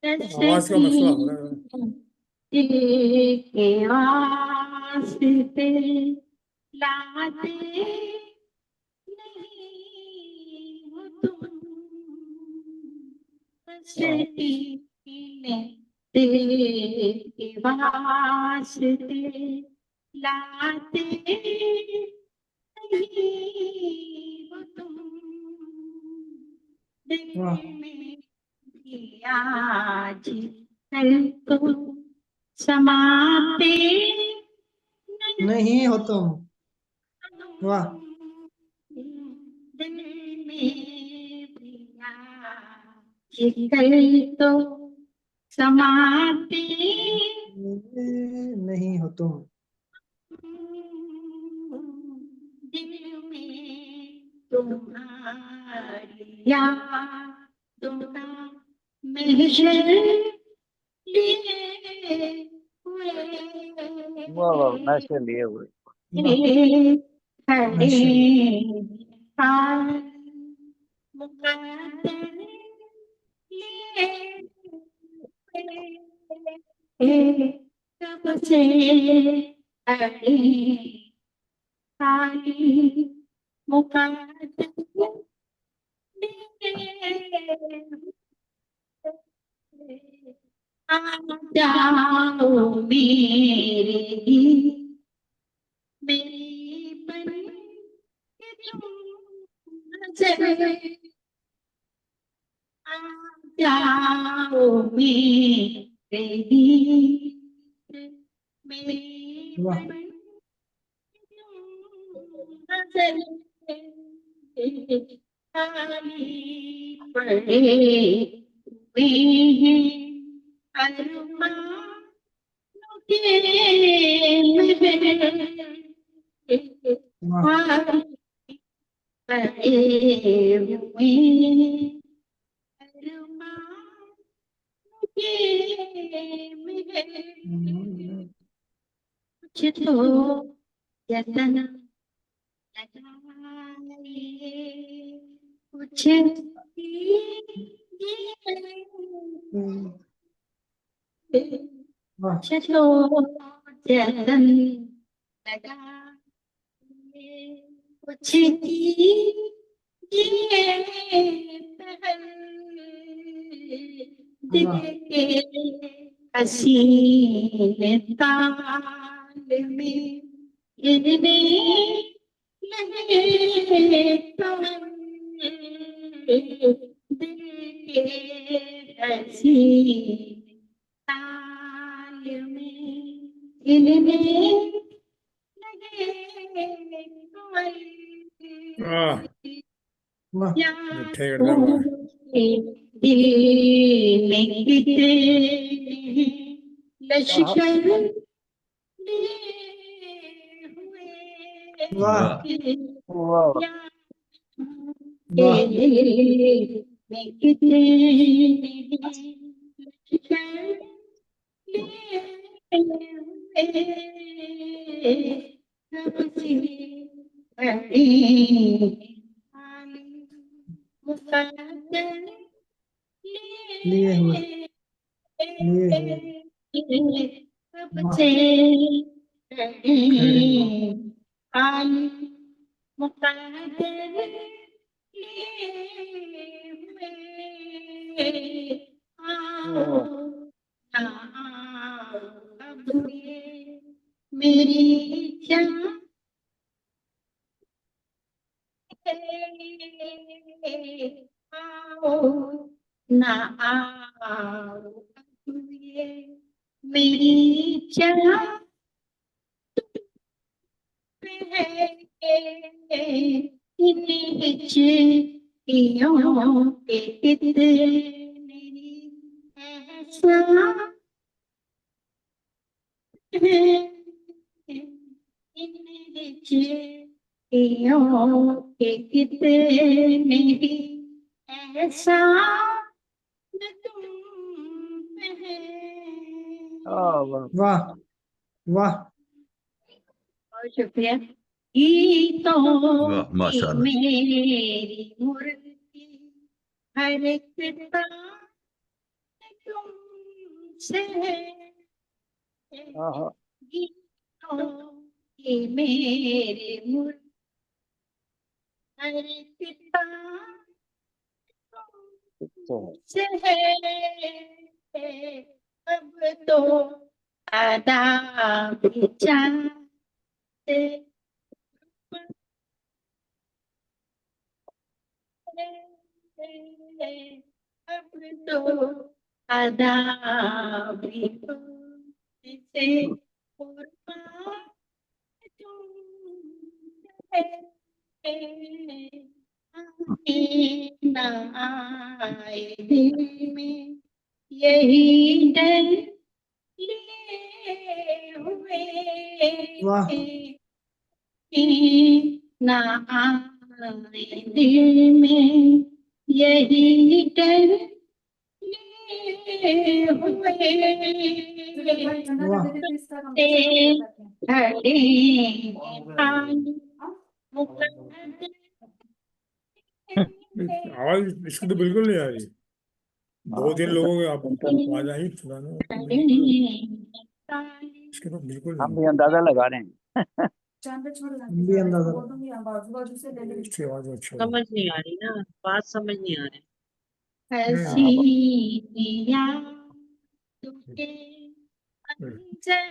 आवाज का मसला हो रहा है। के वास्ते लाते नहीं हो तुम के वास्ते लाते नहीं हो तुम दिल वाह में भी आज कल तो समाते नहीं हो तुम। वाह दिल में भी आज कल तो समाते नहीं हो तुम। दिल में तुम्हारी यादों का महशर लिए हुए वाह वाह, मैसे लिए हुए। वाह खड़े माशाल्लाह। मुकद्दर लिए हुए कब से अड़े खाली मुकद्दर आ जाओ मेरे मेरी बन के तुम नजर आ जाओ मेरे मेरी वाह बन के तुम नजर खाली पड़े हुए हैं अरमानों के महल वाह खाली पड़े हुए हैं अरमानों के महल कुछ तो यतन लगाइए कुछ वाह चलो जतन लगाइए कुछ कीजिए पहल दिल वाह के हसीने ताल में गिरने लगे कमल दिल के हसीन ताल में गिनने लगे वाह वाह मिठे गल्ला वाह दिल में कितने लश्कर लिए हुए वाह वाह वाह के वाह दिल में कितने लश्कर लिए हुए सबसे बड़ी मुकद्दर लिए हुए सबसे आली मुकद्दर लिए हुए आओ ना आओ अब ये मेरी जान आओ ना आओ अब ये मेरी जान के कितने एहसान के कितने एहसान तुम पे है वाह वाह वाह बहुत शुक्रिया गीतों वाह की माशाल्लाह मेरी मूर्ति हर एक तान तुमसे है आहा गीतों की मेरी मूर्ति हर एक तान तुमसे है अब तो अदा भी चाहते अब तो अदा भी तुमसे कुर्बान तुमसे आए ना आए दिल में यही डर लिए हुए वाह ना आए दिल में यही डर लिए हुए वाह खड़े खाली मुकद्दर आवाज इसकी तो बिल्कुल नहीं आ रही दो तीन लोगों के आप आवाज आई सुनाने इसके तो बिल्कुल हम नहीं भी अंदाजा लगा रहे हैं हम भी अंदाजा इसकी आवाज अच्छा समझ नहीं आ रही ना, बात समझ नहीं आ रही। हसीनिया तुके अंजर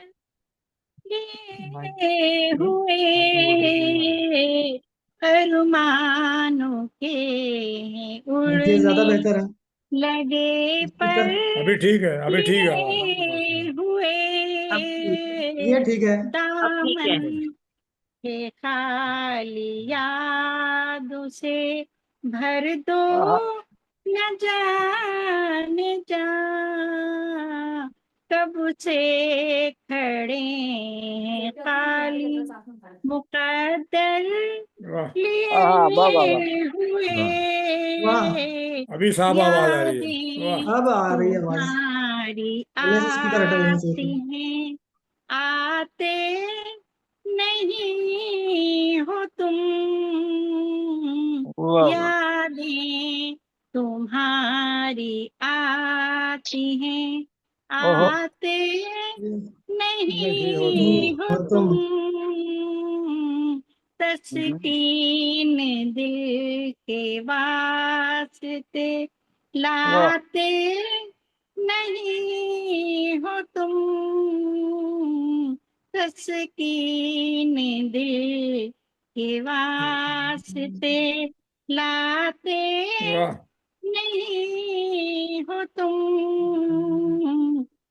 लिए हुए अरमानों के ये ज्यादा उड़ने बेहतर है लगे पर स्पीकर अभी ठीक है अभी ठीक है आवाज लिए हुए अब ठीक ये ठीक है अब ठीक है। दामन के खाली यादों से भर दो आहा न जाने जा कब से खड़े हैं खाली मुकद्दर वाह आहा वाह वाह वाह लिए वाह हुए अभी साफ आवाज आ रही है वाह यादें अब आ रही है आवाज तुम्हारी पहले से स्पीकर हटे होने चाहिए आती थे हैं आते नहीं हो तुम वाह वाह यादें तुम्हारी आती हैं ओहो आते नहीं हो नहीं हो हो तुम तुम तस्कीन दिल के वास्ते वाह लाते नहीं हो तुम तस्कीन दिल के वास्ते लाते वाह नहीं हो तुम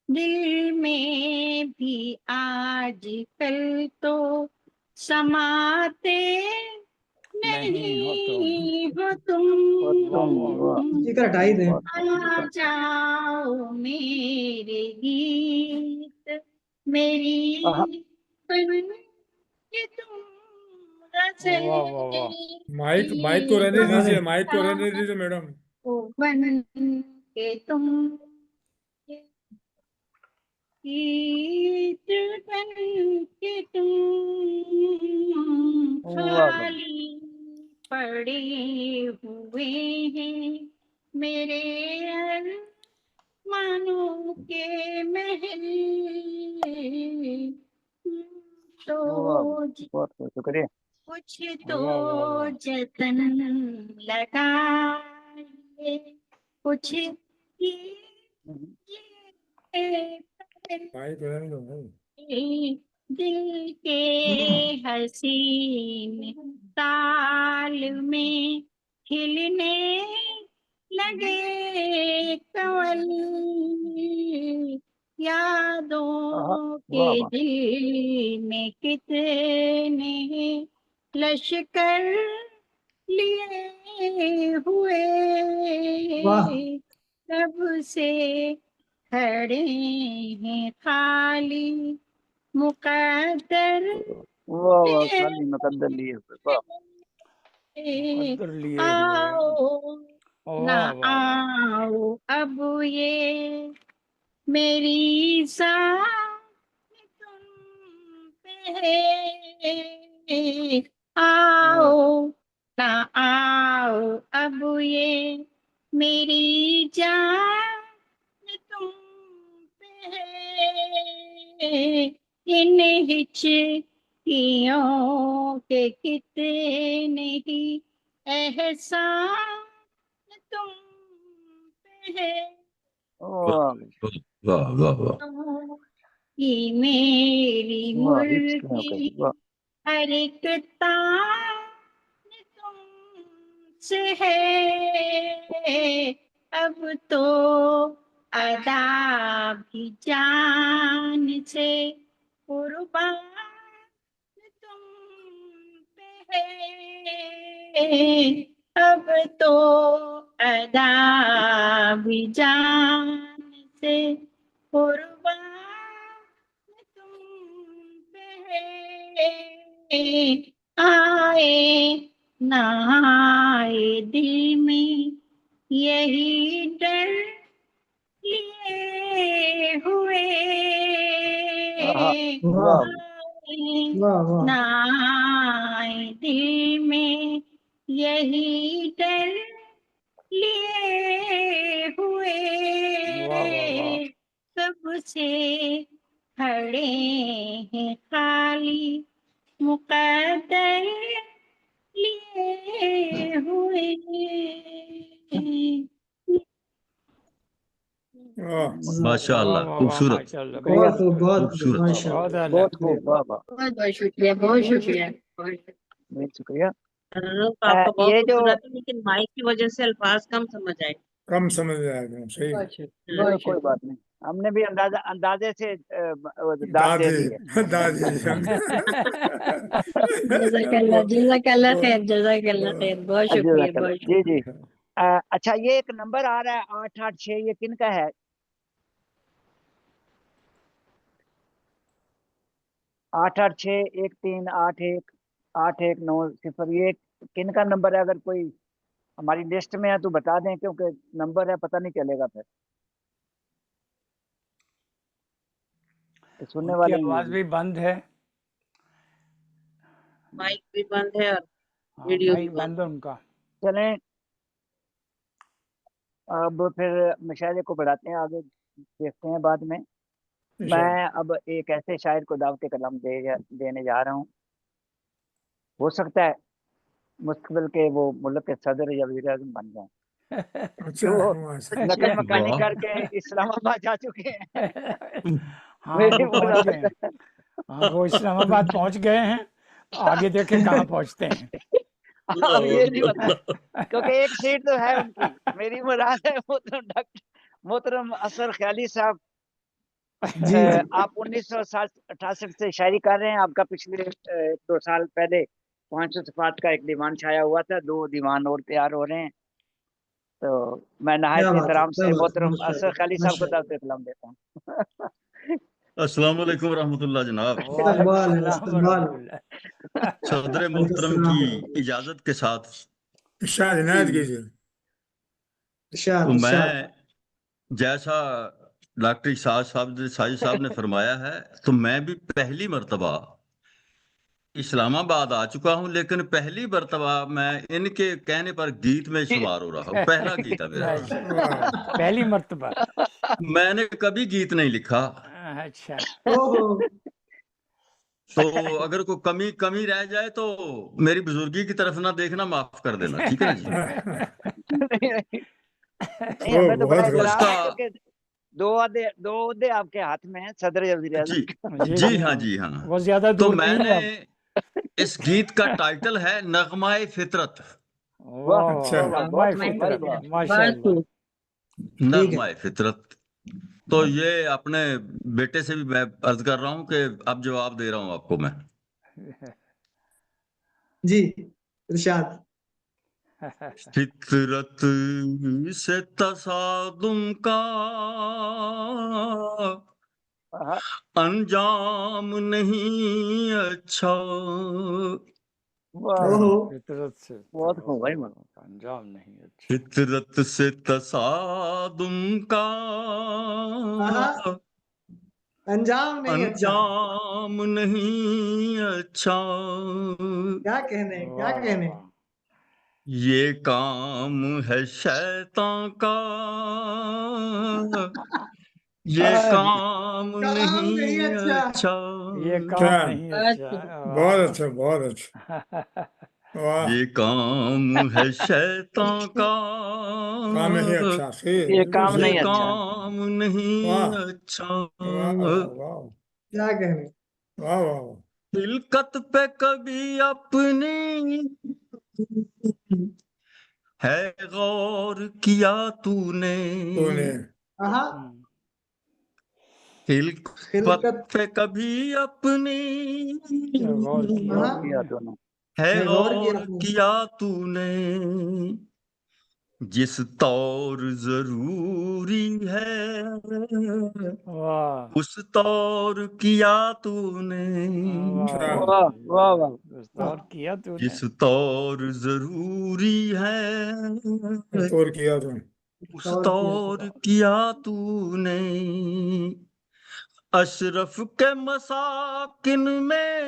दिल में भी आजकल तो समाते नहीं हो तुम स्पीकर हटाई दें। आ जाओ मेरे गीत मेरी बन के तुम गजल वाह वाह वाह। माइक को रहने दीजिए, माइक को रहने दीजिए मैडम। बन के तुम गीत बन के तुम खाली पड़े हुए हैं मेरे अरमानों के महल तो बहुत शुक्रिया। कुछ तो जतन लगाए कुछ माइक रहने दो भाई। दिल के हसीन ताल में खिलने लगे कवल यादों के दिल में कितने लश्कर लिए हुए वाह कब से खड़े हैं खाली मुकद्दर वाह खाली मुकद्दर लिए हुए। वाह मुकद्दर लिए हुए। आओ ना वाह वाह वाह। आओ अब ये मेरी सांस तुम पे है आओ ना आओ अब ये मेरी जान तुम पे है इन हिचकियों के कितने ही एहसान तुम पे है वाह वाह वाह। ये मेरी वाह हिचकियों के मुर्गी वाह हर एक तान तुमसे है अब तो अदा भी जान से कुर्बान तुम पे है अब तो अदा भी जान से कुर्बान तुम पे है आए ना आए दिल में यही डर लिए हुए वाह आए वाह वाह ना आए दिल में यही डर लिए हुए वाह वाह वाह। कब से खड़े हैं खाली मुकद्दर लिए हुए वाह माशाअल्लाह, वाह वाह वाह, खूबसूरत माशाअल्लाह, बहुत बहुत बहुत खूबसूरत। माशाल्लाह बहुत आला। बहुत खूब वाह वाह बहुत बहुत शुक्रिया बहुत शुक्रिया बहुत शुक्रिया। रूप आपका बहुत ये जो खूबसूरत है, लेकिन माइक की वजह से अल्फाज कम समझ आए। कम समझ आएगा, सही है। चलो कोई बात नहीं, हमने भी अंदाजे से दाद दे दी है। दादी जज़ाकल्लाह जज़ाकल्लाह खैर जज़ाकल्लाह खैर बहुत शुक्रिया जज़ाकल्लाह। बहुत जी जी अच्छा ये एक नंबर आ रहा है 886, ये किन का है? 88613818190, ये किन का नंबर है? अगर कोई हमारी लिस्ट में है तो बता दें, क्योंकि नंबर है पता नहीं चलेगा फिर तो सुनने उनकी वाले ही आवाज हैं। भी बंद है। माइक भी बंद है और हाँ, वीडियो भी माइक बंद बंद है उनका। चलें अब फिर मुशायरे को बढ़ाते हैं आगे, देखते हैं बाद में। मैं अब एक ऐसे शायर को दावत कलाम देने जा रहा हूँ, हो सकता है मुस्तकबिल के वो मुल्क के सदर या वज़ीर आज़म बन जाएं। अच्छा वो माशाल्लाह। नकल मकानी वाह। करके इस्लामाबाद जा चुके हैं। हाँ मेरी वो पहुंच गए हैं। हाँ वो इस्लामाबाद पहुंच गए हैं, तो आगे देखे कहाँ पहुंचते हैं। अब ये नहीं बता, क्योंकि एक सीट तो है उनकी। मेरी मुराद है मोहतरम असर ख्याली साहब। जी जी आप 1968 से शायरी कर रहे हैं। आपका पिछले 2 साल पहले 500 सफात का एक दीवान छाया हुआ था। 2 दीवान और तैयार हो रहे हैं। तो मैं नहायत क्या बात है, एहतराम क्या से बात है, मोहतरम असर माशाल्लाह ख्याली साहब को माशाल्लाह। दावत इकराम देता हूँ। अस्सलाम वालेकुम रहमतुल्लाह जनाब। इस्तकबाल है, वालेकुम इस्तकबाल। रहमतुल्लाह। सदर वालेकुम मोहतरम सलाम की वरहमतुल्लाह। इजाजत के साथ इरशाद इनायत कीजिए। इरशाद तो इरशाद। मैं जैसा डॉक्टर साजिद साहब ने फरमाया है, तो मैं भी पहली मर्तबा इस्लामाबाद आ चुका हूं, लेकिन पहली मर्तबा मैं इनके कहने पर गीत में शुमार हो रहा हूं। पहला गीत है मेरा। अच्छा, वाह पहली मर्तबा। मैंने कभी गीत नहीं लिखा, अच्छा, ओहो, तो अगर कोई कमी कमी रह जाए तो मेरी बुजुर्गी की तरफ ना देखना, माफ कर देना, ठीक है ना जी। नहीं, नहीं, ओ हमें तो बड़ा बहुत तो खूब। एहतराम इसका है, क्योंकि 2 ओहदे आपके हाथ में है, सदर वजीर जी आजम। जी जी जी हाँ, हाँ, जी हाँ। वो ज्यादा तो दूर नहीं मैंने है अब। इस गीत का टाइटल है नगमाए फितरत। वाह अच्छा वाह वाह, नगमाए बहुत खूब भाई, फितरत, वाह। बहुत माशाल्लाह। खूब। ठीक है। नगमाए फितरत। तो ये अपने बेटे से भी मैं अर्ज कर रहा हूँ कि अब जवाब दे रहा हूँ आपको मैं। जी इरशाद। फितरत से तसादुम का हाँ, अंजाम नहीं अच्छा। वाह, ओहो, फितरत से बहुत खूब भाई, वाह। तो अंजाम नहीं अच्छा। फितरत से तसादुम का आहा, अंजाम नहीं अच्छा। अंजाम नहीं अच्छा। क्या कहने, क्या वाह कहने। वाह, ये काम है शैतान का, ये हाँ, काम काम नहीं नहीं अच्छा। अच्छा। ये क्या, काम नहीं बहुत अच्छा। खूब। वाह बहुत वाह। अच्छा, बहुत अच्छा। वाह, ये काम है शैतान का, काम ही अच्छा खैर, ये बिल्कुल काम सही। ये नहीं अच्छा। काम नहीं वाह अच्छा। वाह वाह वाह क्या कहने। वाह वाह वाह। हिलकत पे कभी अपनी है गौर किया तूने। तूने आहा, हम्म, हिलकत खिलकत। पे कभी अपनी क्या गौर किया आहा, गौर किया तूने। तूने। है है गौर किया गौर आपने। किया तूने। जिस तौर जरूरी है वाह उस तौर किया तूने। वाह क्या, वाह वाह वाह वाह, विस्तार किया तूने। जिस तौर जरूरी है तौर किया तूने। उस गौर किया तौर किया तूने। अशरफ के मसाकिन में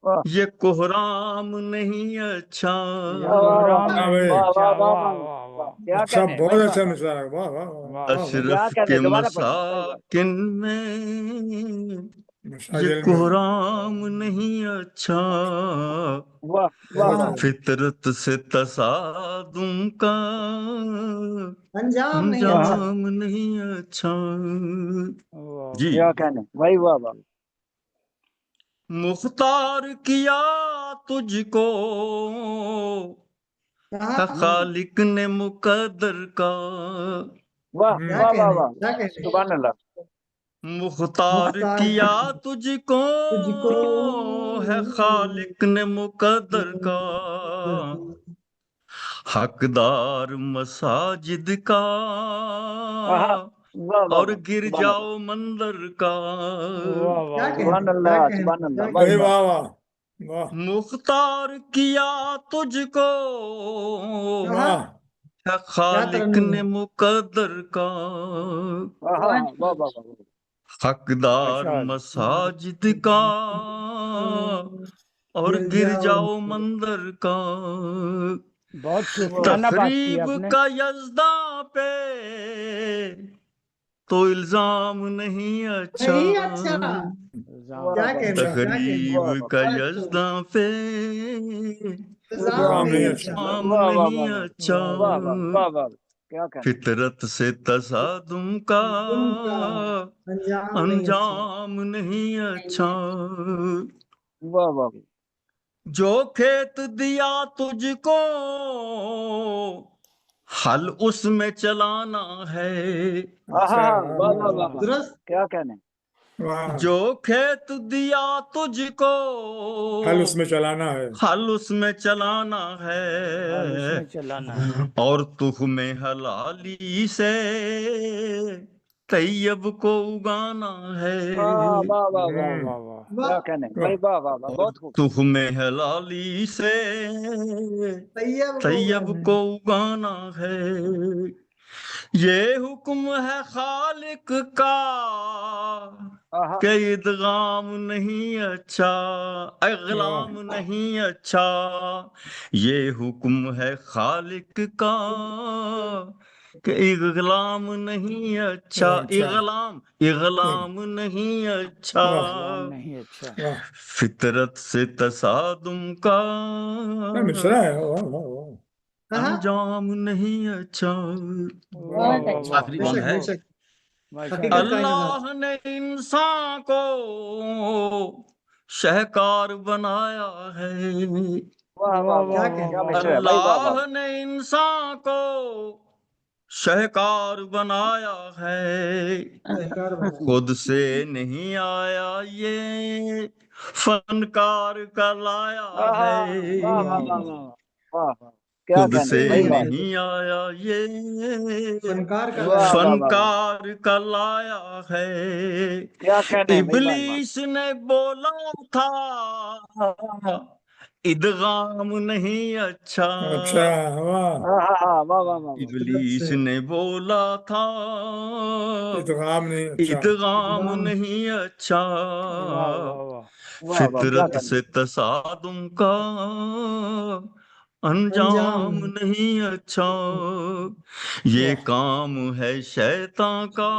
वाह ये कोहराम नहीं अच्छा। ये वाह कोहराम हाँ नहीं भाई, वाह वाह अच्छा। वाह वाह वाह वाह वाह, वाह क्या अच्छा, कहने हैं भाई, बहुत वाह अच्छा वाह मिसाल है। वाह वाह वाह वाह वाह वाह। क्या अशरफ कहने के हैं, दोबारा पढ़िए भाई, वाह मसाकिन में ये मसाजिल में कोहराम नहीं अच्छा। वाह वाह बहुत वाह, वाह। खूब। फितरत से तसादुम का अंजाम नहीं अच्छा। हाँ, अंजाम नहीं अच्छा। वाह जी। क्या कहने हैं भाई, वाह वाह। मुख्तार किया तुझको आहा, है हम्म, खालिक ने मुकद्दर का। वाह क्या वाह वाह कहने, वाह, क्या कहने। सुभान अल्लाह। मुख्तार मुख्तार किया किया तुझको तुझको। है खालिक ने मुकद्दर का। हकदार मसाजिद का आहा, वाह वाह और वाह, गिर सुभान अल्लाह, जाओ मंदिर का। वाह वाह क्या वाह। कहने, सुभान क्या अल्लाह, कहने, सुभान क्या अल्लाह, वाह भाई कहने। वाह। वाह वाह वाह मुख्तार किया तुझको आहा, वाह। है क्या खालिक तरन्नुम ने है। मुकद्दर का। आहा, बहुत वाह खूब। वाह वाह, हकदार अच्छा, मसाजिद का और गिर गिर जाओ। जाओ मंदिर का। बहुत वाह सूफियाना बात की तकरीब आपने। का यज़दा पे तो इल्जाम नहीं अच्छा। नहीं अच्छा। वाह क्या इल्जाम वाह नहीं कहने, वाह, क्या कहने। तकरीब वाह वाह, का बहुत खूब। यज़दा पे इंतजाम इल्जाम नहीं नहीं नहीं अच्छा। अच्छा। अच्छा, इल्जाम वाह वाह नहीं वाह वाह, अच्छा। वाह वाह वाह वाह वाह वाह, क्या कहने हैं। फितरत से तसादुम का तुमका अंजाम नहीं अच्छा। अंजाम नहीं नहीं अच्छा। है। वाह वाह वाह, जो खेत दिया तुझको हल उसमें चलाना है। अच्छा, हाँ, वाह वाह वाह वाह वाह वाह वाह, दुरुस्त। क्या कहने। वाह। जो खेत दिया तुझको हल उसमें चलाना है। हल उसमें चलाना हाल है, उसमें चलाना है। और तुहमें हलाली से तैयब को उगाना है। वाह वाह वाह वाह, वाह हम्म। वाह वाह। क्या वाह। कहने वाह। भाई, वाह वाह वाह, और बहुत खूब। तुहमें हलाली से तैयब को तैयब उगाना को है। उगाना है। ये हुक्म है खालिक का आहा, कि इदगाम नहीं अच्छा, वाह। इगलाम नहीं अच्छा। ये हुक्म है खालिक का कि इगलाम नहीं अच्छा, अच्छा। इगलाम इगलाम नहीं अच्छा। वाह कलाम नहीं अच्छा। वाह। फितरत से तसादुम का क्या मिसरा है, वाह वाह वाह। हाँ, अंजाम नहीं अच्छा। वाह बहुत वाह अच्छा। वाह आखिरी वाह। कौन बेशक है? बेशक। माशाल्लाह। हकीकत का इंसान। अल्लाह ने इंसान को शहकार बनाया है। वाह वाह वाह वाह, क्या वाह कह वाह क्या वाह मिसरा वाह। है भाई, वाह वाह। अल्लाह ने इंसान को शहकार बनाया है, सहकार बना। खुद से नहीं आया ये फनकार का लाया आहा, है। वाह वाह वाह वाह वाह। वाह वाह वाह, क्या खुद कहने से भाई, वाह नहीं आया ये फनकार का वाह लाया। वाह वाह वाह, फनकार का लाया है। क्या कहने भाई, वाह वाह। इबलीस ने बोला था इदगाम नहीं अच्छा। अच्छा, वाह। आहा, वाह वाह वाह वाह, फितरत इबलीस से। ने बोला था इदगाम नहीं अच्छा। इदगाम इदगाम। नहीं अच्छा। वाह वाह वाह। वाह वाह, क्या फितरत कहने। से तसादुम का अंजाम अंजाम नहीं। नहीं अच्छा। ये वाह काम है शैतान का,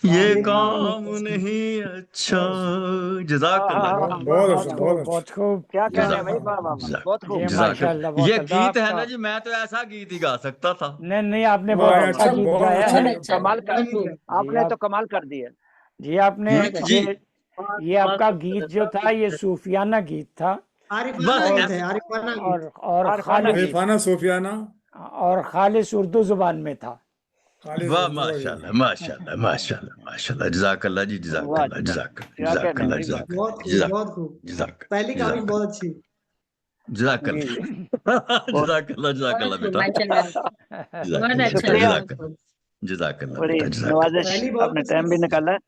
ये ये काम ये नहीं काम है। काम नहीं अच्छा। वाह। जज़ाकल्लाह आहा, जी, बहुत वाह बहुत वाह अच्छा, वाह, बहुत खूब, अच्छा। बहुत खूब। क्या कहने भाई, जज़ाक वाह वाह वाह, जज़ाक बहुत खूब। जी जज़ाकल्लाह। माशाल्लाह, ये बहुत अल्लाह गीत है ना आपका। जी, मैं तो ऐसा गीत ही गा सकता था। नहीं नहीं, आपने वाह, बहुत वाह अच्छा वाह, गीत बहुत गाया अच्छा। है। कमाल कर, जी आपने तो आप कमाल कर दिया। जी आपने गीत जी, ये बहुत ये बहुत आपका गीत खूबसूरत, जो बहुत था ये खूबसूरत। सूफियाना गीत था। आरिफाना बस और गीत है, ऐसे। आरिफाना और गीत। और आरफाना खालिश गीत। आरिफाना सूफियाना। उर्दू जुबान में था। खालिद वाह, उर्दू वाली। माशाल्लाह माशाल्लाह माशाल्लाह माशाल्लाह, जज़ाकल्लाह जी, वाह, जज़ाकल्लाह जज़ाकल्लाह क्या कहने जज़ाकल्लाह भाई, वाह। बहुत जज़ाकल्लाह खूब, बहुत खूब। पहली काफी जज़ाकल्लाह बहुत अच्छी। जी जी, बहुत जज़ाकल्लाह बहुत जज़ाकल्लाह खूब, बेटा, माशाल्लाह। बहुत जज़ाकल्लाह बेटा, अच्छा, शुक्रिया। बहुत जज़ाकल्लाह खूब। जज़ाकल्लाह बड़ी बेटा, जज़ाकल्लाह। नवाजिश, पहली बहुत आपने अच्छी। टाइम भी निकाला है।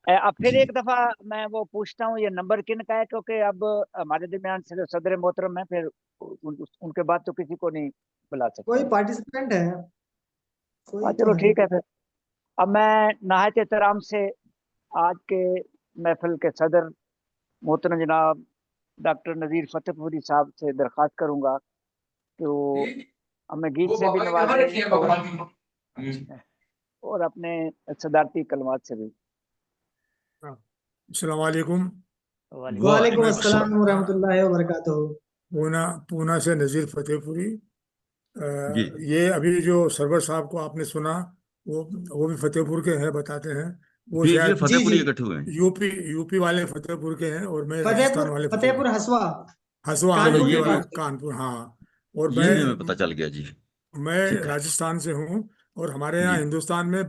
अब फिर जी एक दफा मैं वो पूछता हूँ, ये नंबर किन का है, क्योंकि अब हमारे दरमियान से जो सदर मोहतरम है, फिर उनके बाद तो किसी को नहीं बुला कोई सकते। पार्टिसिपेंट है, कोई हाँ तो चलो है। ठीक है फिर। अब मैं नहायत एहतराम से आज के महफिल के सदर मोहतरम जनाब डॉक्टर नज़ीर फतेहपुरी साहब से दरख्वास्त करूंगा कि वो हमें गीत से भी नवाजें और अपने सदारती कलमात से भी। अस्सलाम वालेकुम। वालेकुम वालेकुम मैं वालेकुम अस्सलाम वरहमतुल्लाहि वबरकातुहू। पूना पूना से नज़ीर फतेहपुरी। जी। ये अभी जो सरवर साहब को आपने सुना, वो भी फतेहपुर के हैं, बताते हैं। वो ये शायद जी जी। फतेहपुरी इकट्ठे हुए हैं। यूपी वाले फतेहपुर के हैं, और मैं राजस्थान फतेहपुर वाले फतेहपुर हसवा, हसवा, हाँ, कानपुर यूपी के ये वाले पास। कानपुर, हाँ। और ये भी हमें पता चल गया जी। मैं ठीक है राजस्थान से हूँ। और हमारे यहाँ जी। हिंदुस्तान में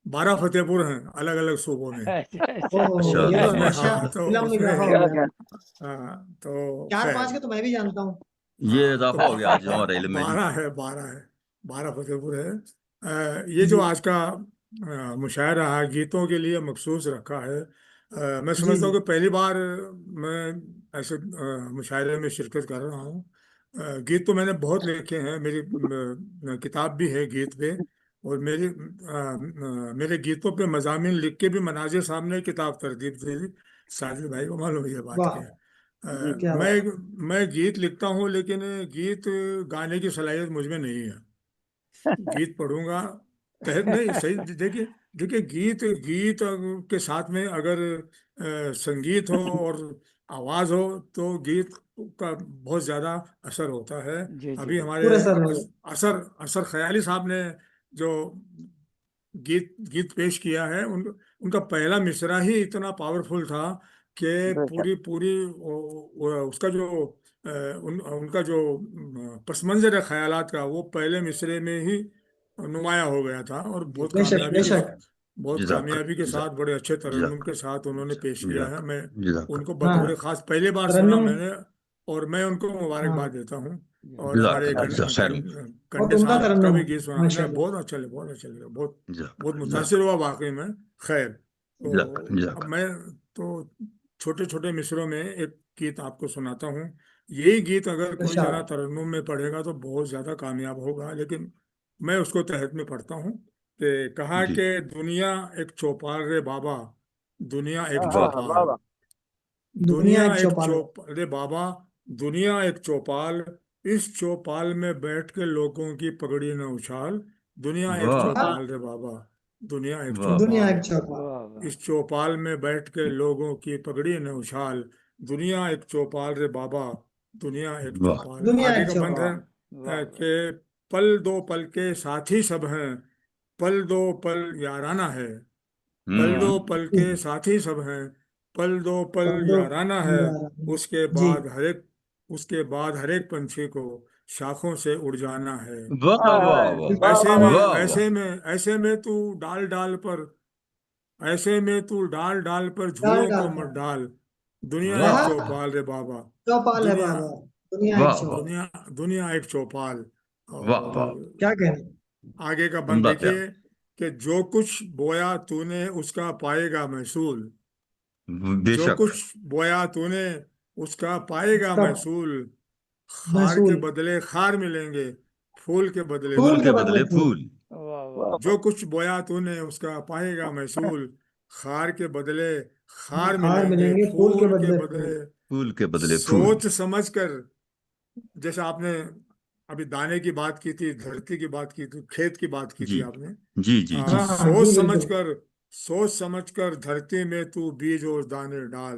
12 फतेहपुर हैं, अलग अलग सूबों में। अच्छा अच्छा। ओह, तो ये तो माशाल्लाह उसमें, अच्छा हाँ, माशाल्लाह, तो इल्म उसमें, इजाफा हो क्या गया। क्या हाँ, तो चार पांच खैर, के तो मैं भी जानता हूँ। ये हाँ, तो इजाफा हो गया आज हमारे इल्म में जी। 12 फतेहपुर है। ये जो जी आज का मुशायरा है, गीतों के लिए मखसूस रखा है। मैं जी समझता जी। हूँ कि पहली बार मैं ऐसे मुशायरे में शिरकत कर रहा हूँ। गीत तो मैंने बहुत लिखे हैं, मेरी किताब भी है गीत पे। और मेरे गीतों पे मज़ामीन लिख के भी मनाजिर सामने किताब तरतीब थी। साजिद भाई को मालूम है ये बात वाह, क्या है। जी क्या मैं बात। मैं गीत लिखता हूँ, लेकिन गीत गाने की सलाहियत मुझ में नहीं है। गीत पढ़ूंगा, कह नहीं सही। देखिए देखिए, गीत गीत के साथ में अगर संगीत हो और आवाज हो, तो गीत का बहुत ज्यादा असर होता है। जी जी अभी हमारे पूरे सर। असर असर ख्याली साहब ने जो गीत गीत पेश किया है, उनका पहला मिसरा ही इतना पावरफुल था कि बेशक। पूरी पूरी उसका जो उनका जो पस मंजर है ख्यालात का, वो पहले मिसरे में ही नुमाया हो गया था, और बहुत बेशक कामयाबी के बेशक। बहुत जजाक कामयाबी के साथ, बड़े अच्छे तरन्नुम के साथ उन्होंने पेश किया है। जजाक मैं जजाक उनको हाँ बतौर खास पहली बार सुना तरन्नुम। मैंने, और मैं उनको हाँ मुबारकबाद देता हूँ। और जजाक हमारे जजाक खैर बहुत कंडे उम्दा साहब का तरन्नुम भी है, गीत सुना मैं, माशाल्लाह। बहुत अच्छा लगा, बहुत जजाक बहुत जजाक मुतासिर हुआ वाकई में। खैर, जजाक तो अब जजाक मैं तो छोटे छोटे मिसरों में एक गीत आपको सुनाता हूँ। यही गीत अगर कोई इरशाद। जना तरन्नुम में पढ़ेगा तो बहुत ज्यादा कामयाब होगा, लेकिन मैं उसको तहत में पढ़ता हूँ कि कहा जी कि दुनिया एक चौपाल रे बाबा, दुनिया एक हाँ वाह हाँ वाह चौपाल, वाह। दुनिया दुनिया एक एक चौपाल है। चौपाल रे बाबा, दुनिया एक चौपाल, इस चौपाल में बैठ के लोगों की पगड़ी न उछाल, दुनिया एक वाह हाँ, चौपाल रे बाबा, दुनिया एक वाह दुनिया चौपाल, एक चौपाल। वाह वाह इस चौपाल में बैठ के लोगों की पगड़ी न उछाल, दुनिया एक चौपाल रे बाबा, दुनिया एक वाह चौपाल। दुनिया आगे एक का बंद है चौपाल। वाह वाह कि पल दो पल के साथी सब हैं, पल दो पल याराना है, पल हम्म दो पल के साथी सब हैं, पल दो पल कर दो याराना है, यारा। उसके जी। बाद हर एक उसके बाद हर एक पंछी को शाखों से उड़ जाना है। वाह हाँ वाह हाँ, वाह वाह ऐसे वाह में वाह। वाह वाह ऐसे में तू डाल डाल पर ऐसे में तू डाल डाल पर डाल झूलों को डाल मत पर डाल, दुनिया एक वाह कहा चौपाल रे बाबा, चौपाल है दुनिया बाबा, दुनिया एक वाह वाह चौपाल। दुनिया दुनिया एक चौपाल। वाह और वाह क्या कहने। आगे का बंद उम्दा देखिए प्यार कि जो कुछ बोया तूने उसका पाएगा महसूल, जो बेशक कुछ बोया तूने उसका पाएगा उसका महसूल, खार के महसूल। बदले खार मिलेंगे, फूल के बदले फूल फूल के के फूल। बदले बदले फूल। फूल वाह वाह वाह जो कुछ बोया तूने उसका पाएगा महसूल, खार के बदले खार हार मिलेंगे, मिलेंगे फूल के फूल के बदले फूल। बदले फूल के बदले फूल सोच समझ कर। जैसे आपने अभी दाने की बात की थी, धरती की बात की थी, खेत की बात की थी जी आपने। जी जी जी हाँ हाँ सोच जी समझ बिल्कुल। कर, सोच समझ कर धरती में तू बीज और दाने डाल।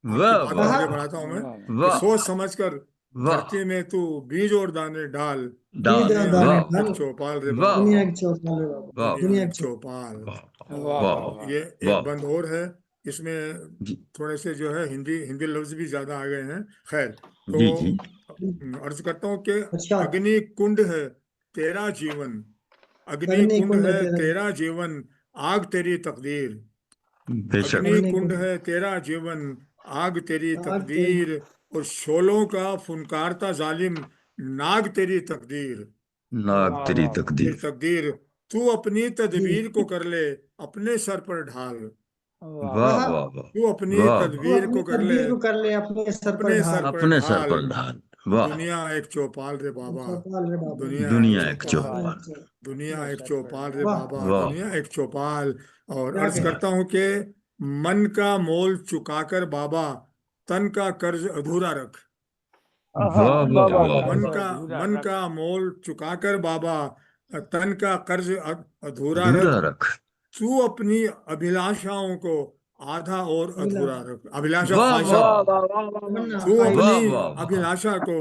आपकी वाह बात को वाह कहा आगे वाह बढ़ाता हूं मैं कि वाह सोच समझ कर वाह धरती में तू बीज और दाने डाल, बीज डाल और दुनिया दाने वाह डाल। एक चौपाल रे वाह बाबा, दुनिया एक चौपाल है बाबा, वाह दुनिया दुनिया एक एक चौपाल। चौपाल। वाह वाह वाह और वाह ये वाह एक बंद और है, इसमें जी थोड़े से जो है हिंदी हिंदी लफ्ज भी ज्यादा आ गए हैं। खैर, तो जी जी अर्ज करता हूँ कि अच्छा। अग्नि कुंड है तेरा जीवन, अग्नि अग्नि कुंड कुंड है तेरा। तेरा जीवन, आग तेरी तकदीर, बेशक अग्नि अग्नि कुंड कुंड है तेरा जीवन, आग तेरी आग तेरी। तकदीर, और शोलों का फुनकारता जालिम, नाग तेरी तकदीर, नाग वाह तेरी वाह वाह तेरी तकदीर तकदीर, तू अपनी जी। तदबीर को कर ले अपने सर पर ढाल, वाह वाह कहा वाह वाह तू अपनी वाह वो तदबीर अपनी को कर ले तदबीर को कर ले अपने सर पर अपने सर ढाल। पर अपने सर ढाल, पर ढाल वाह दुनिया एक चौपाल रे एक बाबा, चौपाल रे बाबा, दुनिया एक दुनिया एक चौपाल, दुनिया चौपाल एक चौपाल। दुनिया अपने एक सर पर चौपाल रे वाह बाबा, ढाल वाह दुनिया एक चौपाल। और क्या अर्ज कहने। करता हूँ कि मन का मोल चुकाकर बाबा, तन का कर्ज अधूरा रख, हाँ हाँ, वाह मन वाह वाह का वाह वाह वाह। कर्ज मन वाह का अधूरा मन रख का मोल चुकाकर बाबा, तन का कर्ज अधूरा अधूरा रख, रख तू अपनी अभिलाषाओं को आधा और अधूरा अभिलाषा। रख, अभिलाषा वाह ख्वाहिशों, वाह वाह वाह वाह वाह वाह तमन्ना वाह। तू ख्वाहिश। अपनी वाह वाह वाह अभिलाषा को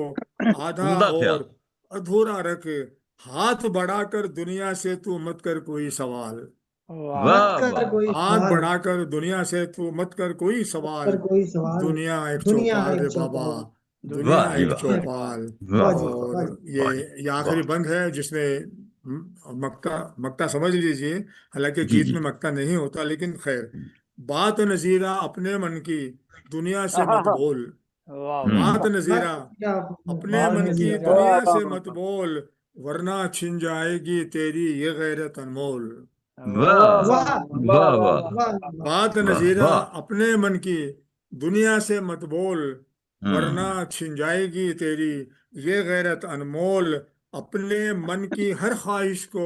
आधा उम्दा प्यार और अधूरा रख, हाथ बढ़ाकर दुनिया से तू मत कर कोई सवाल, वाह मत वाह वाह कर वाह वाह कोई हाथ सवाल। बढ़ाकर दुनिया से तू मत कर कोई मत सवाल, कर कोई सवाल। दुनिया एक दुनिया चौपाल एक रे बाबा, चौपाल। दुनिया वाह दुनिया जी एक एक वाह दुनिया एक। चौपाल चौपाल। वाह वाह जी वाह और वाह जी। ये वाह जी ये वाह आखिरी बंद है जिसमें मक्ता मक्ता समझ लीजिए, हालांकि जी गीत जी में मक्ता नहीं होता, लेकिन खैर, बात नजीरा अपने मन की दुनिया से हाँ हाँ मत हाँ, बोल, वाह वाह बात हम्म नजीरा क्या अपने बात मन की नजीरा वाह दुनिया वाह से वाह मत बोल, वरना छिन जाएगी तेरी ये गैरत अनमोल, वाह वाह वाह वाह वाह वाह वाह वाह वाह वाह। वाह वाह। बात वाह नजीरा वाह अपने मन की दुनिया से मत बोल, वरना हम्म छिन जाएगी तेरी ये गैरत अनमोल, अपने मन की हर ख्वाहिश को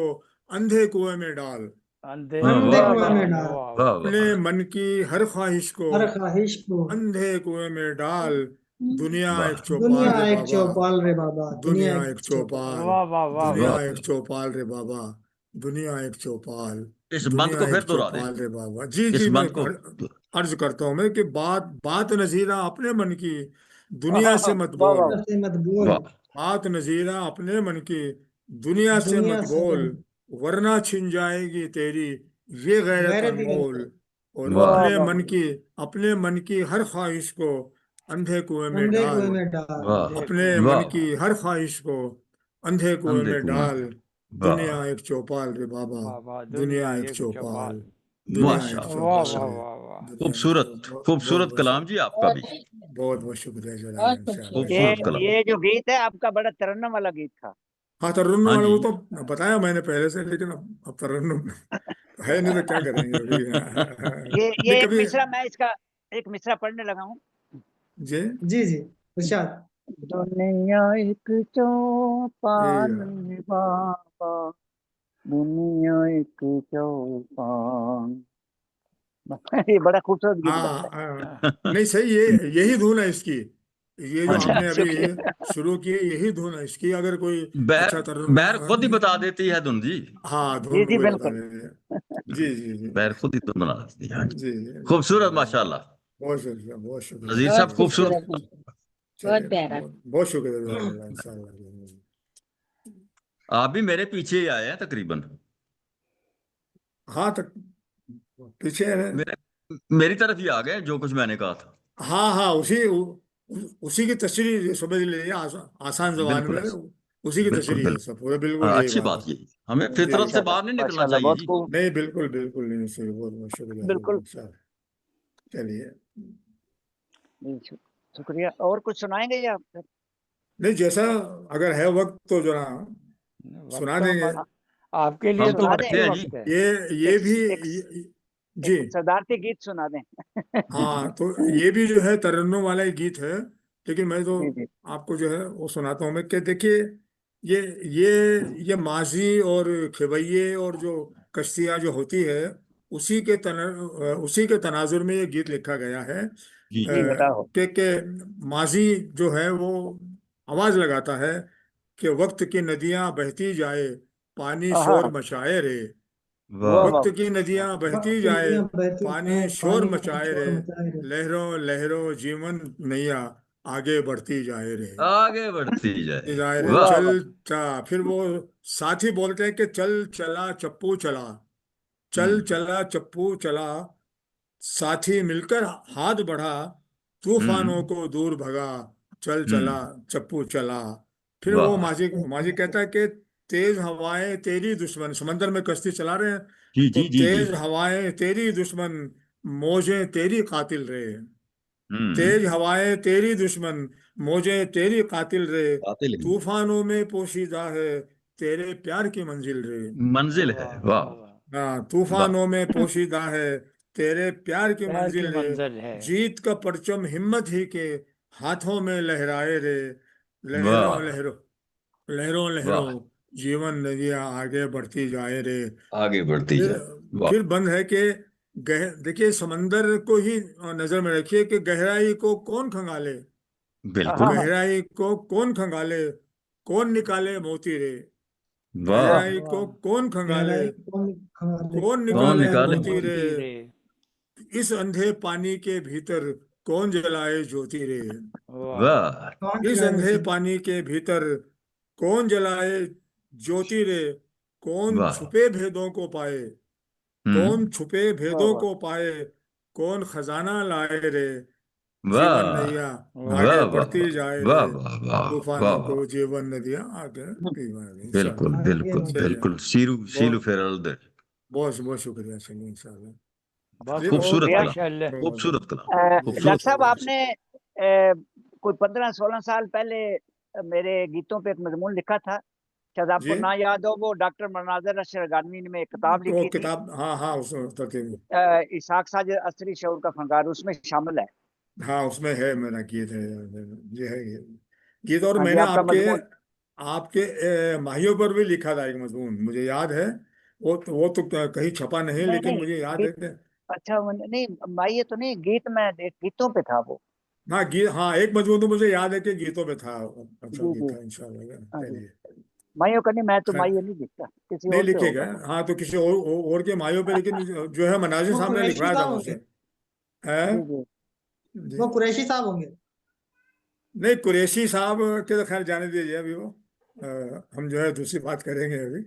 अंधे कुएं में डाल, अंधे हाँ अंधे वाह कुएं कुएं वाह में में डाल। वाह वाह वाह अपने वाह मन की हर ख्वाहिश को हर ख्वाहिश को। अंधे कुएं में डाल, दुनिया एक वाह चौपाल दुनिया रे एक बाबा, चौपाल रे बाबा, दुनिया दुनिया एक एक चौपाल। चौपाल, वाह वाह वाह दुनिया वाह वाह एक चौपाल रे बाबा, दुनिया एक चौपाल, इस बंद दुनिया को फिर एक दोहरा दे चौपाल रे बाबा। जी इस जी, मैं बंद को अर्ज करता हूं मैं कि बात बात नजीरा अपने मन की हाँ दुनिया हाँ से हाँ, मत वाह बोल, वाह। दुनिया से मत बोल। वाह बात नजीरा अपने मन की दुनिया से दुनिया मत से बोल, वरना छिन जाएगी तेरी ये गैरत गैरत ही अनमोल, गैरत। और वाह वाह अपने वाह मन वाह। की अपने मन की हर ख्वाहिश को अंधे कुएं में अंधे डाल। कुएं में डाल। वाह अपने मन वाह की हर ख्वाहिश को अंधे कुएं अंधे में कुएं डाल। में दुनिया वाह एक चौपाल रे बाबा, बाबा दुनिया दुनिया एक एक चौपाल, चौपाल। दुनिया एक माशाल्लाह वाह चौपाल वाह है। माशाल्लाह। वाह वाह। दुनिया एक खूबसूरत बहुत बहुत खूबसूरत बहुत कलाम जी आपका भी, बहुत बहुत शुक्रिया जनाब, बहुत इंशाल्लाह खूबसूरत। ये खूबसूरत इंशाल्लाह। कलाम। ये जो गीत है आपका बड़ा तरन्नुम वाला गीत था। हाँ, तरन्नुम हाँ वाला जी। वो तो बताया मैंने पहले से, लेकिन अब तरन्नुम है नहीं तो क्या करेंगे अभी। नहीं ये एक कभी। मिसरा, मैं इसका एक मिसरा पढ़ने लगा हूँ। जी जी जी, इरशाद। दुनिया एक ये चौपाल है बाबा, दुनिया एक चौपाल। ये बड़ा खूबसूरत गीत हाँ लगता नहीं सही, ये यही धुन है इसकी। ये हाँ जो जी। है। आपने अभी शुक्रिया। शुरू की है, यही धुन है इसकी। अगर कोई बैर अच्छा तरन्नुम बैर खुद ही बता देती है धुन जी। हाँ, जी धुन जी वही बता बिल्कुल। रहे हैं। जी जी जी बैर खुद ही धुन बना देती है। हाँ जी। जी। खूबसूरत माशाल्लाह। बहुत शुक्रिया, बहुत शुक्रिया, नजीर बहुत साहब बहुत शुक्रिया। खूबसूरत। खूबसूरत, बहुत चलिए प्यारा। बहुत बहुत शुक्रिया जज़ाकल्लाह, इंशाल्लाह। आप भी मेरे पीछे ही आए हैं तकरीबन। हाँ तक पीछे है। मेरे मेरी तरफ ही आ गए जो कुछ मैंने कहा था। हाँ हाँ, उसी की तशरीह समझ लीजिए, आसान जबान बिल्कुल में ऐसा। उसी की बिल्कुल तशरीह है बिल्कुल। सब पूरा, बिल्कुल यही अच्छी बात है। बात यही, हमें जी फितरत से माशाल्लाह बाहर नहीं निकलना माशाल्लाह, चाहिए बहुत जी। खूब। नहीं, बिल्कुल बिल्कुल नहीं सही, बहुत बहुत शुक्रिया बिल्कुल। शुक्रिया। चलिए। जी, शुक्रिया। और कुछ सुनाएंगे या फिर? नहीं, जैसा अगर है वक्त तो जरा वक्त सुना तो देंगे। हमारा, आपके लिए हम तो तो सुना वक्त दें, बैठे ही हैं जी। वक्त है। ये एक भी एक जी। एक सदारती गीत सुना दें। हाँ, तो ये भी जो है तरन्नुम वाला ही गीत है, लेकिन मैं तो जी जी। आपको जो है वो सुनाता हूँ मैं कि देखिए, ये ये माजी और खेवैये और जो कश्तियाँ जो होती है, उसी के तनाजुर में ये गीत लिखा गया है। जी जी जी। बताओ। माजी जो है वो आवाज लगाता है कि वक्त की नदियां बहती जाए, पानी शोर हाँ। मचाए रे। वाह वाह वाह। वक्त की नदियां वक्त बहती की जाए, नदियां बहती पानी जाए, शोर पानी मचाए रे। शोर मचाए रे। लहरों लहरों जीवन नैया आगे बढ़ती जाए रे। आगे बढ़ती जाए। जाए रे वाह वाह चल। वाह। फिर वो साथी बोलते हैं कि चल चला चप्पू चला, चल हम्म चला चप्पू चला, साथी मिलकर हाथ बढ़ा, तूफानों हम्म को दूर भगा, चल चला हम्म। चप्पू चला। फिर वो वाह। माजी माजी कहता है कि तेज हवाएं तेरी दुश्मन, समंदर में कश्ती चला रहे हैं, जी तो जी जी जी। तेज हवाएं तेरी दुश्मन, मौजें तेरी कातिल रे। हम्म। तेज हवाएं तेरी दुश्मन, मौजें तेरी कातिल रे। आते लेकिन तूफानों में पोशीदा है तेरे प्यार की मंजिल रे। मंजिल है। वाह वाह वाह वाह। हाँ, वाह तूफानों में पोशीदा है तेरे प्यार की प्यार की मंजिल रे। मंजिल है। जीत का परचम हिम्मत ही के हाथों में लहराए रे। लहरों वाह लहरों लहरों वाह। लहरों जीवन नदियां आगे बढ़ती जाए रे। आगे बढ़ती फिर जाए। वाह। फिर बंद है कि देखिए, समंदर को ही नजर में रखिए कि गहराई को कौन खंगाले, बिल्कुल। हाँ। गहराई को कौन खंगाले, कौन निकाले मोती रे। वाह। गहराई वाह। को कौन खंगाले, गहराई कौन खंगाले, कौन कौन कौन निकाले निकाले निकाले मोती रे। मोती। मोती रे। इस अंधे पानी के भीतर कौन जलाए ज्योति रे। वाह। वाह कौन इस जलाए अंधे मोती। पानी के भीतर कौन जलाए ज्योति रे। कौन वाह। छुपे भेदों को पाए, कौन हम्म। छुपे वाह भेदों वाह। को पाए, कौन खजाना लाए रे। जीवन वाह नैया वाह आगे वाह बढ़ती जाए वाह रे। वाह वाह वाह तूफानों वाह। को जीवन नदियां आगे बिल्कुल इंशाल्लाह। आगे बिल्कुल बढ़ती। चलिए, बिल्कुल। सीलू सीलू बहुत फेरल्द। बहुत बहुत शुक्रिया, चलिए इंशाल्लाह। बहुत चलिए, खूब, खूबसूरत शुक्रिया। कलाम। माशाअल्लाह। बहुत बहुत खूबसूरत कलाम। डॉक्टर खूबसूरत। साहब, बहुत आपने कोई 15-16 साल पहले मेरे गीतों पे एक मजमून लिखा था, शायद आपको जी। ना याद हो। वो डॉक्टर मनाजिर अशरफ गानवी ने में एक किताब वो लिखी थी, किताब, हाँ हाँ, उस तरतीब। इसाक साजिद असरी शऊर का फनकार, उसमें शामिल है। हाँ, उसमें है, मेरा गीत है, ये है ये गीत। और हाँ जी, मैंने आपका आपके मजमून। आपके माहियों पर भी लिखा था एक मजमून, मुझे याद है। वो तो कहीं छपा नहीं, नहीं लेकिन नहीं, मुझे याद गीत। है कि अच्छा नहीं, माइये तो नहीं, गीत में गीतों पे था वो। हाँ, गीत, हाँ, एक मजमून तो मुझे याद है कि गीतों पे था। अच्छा जी गीत जी। था, इंशाल्लाह। हाँ जी। चलिए, माइयों का नहीं, मैं तो खैर, माइये नहीं लिखता, किसी नहीं और पे लिखेगा। होगा वो। हाँ, तो किसी और के माइयों पे, लेकिन जो है मनाजिर वो साहब ने कुरैशी लिखवाया था साहब मुझसे। होंगे। है जी जी। जी। वो कुरैशी साहब होंगे। नहीं, कुरैशी साहब के तो खैर जाने दीजिए अभी वो। हम जो है दूसरी बात करेंगे अभी।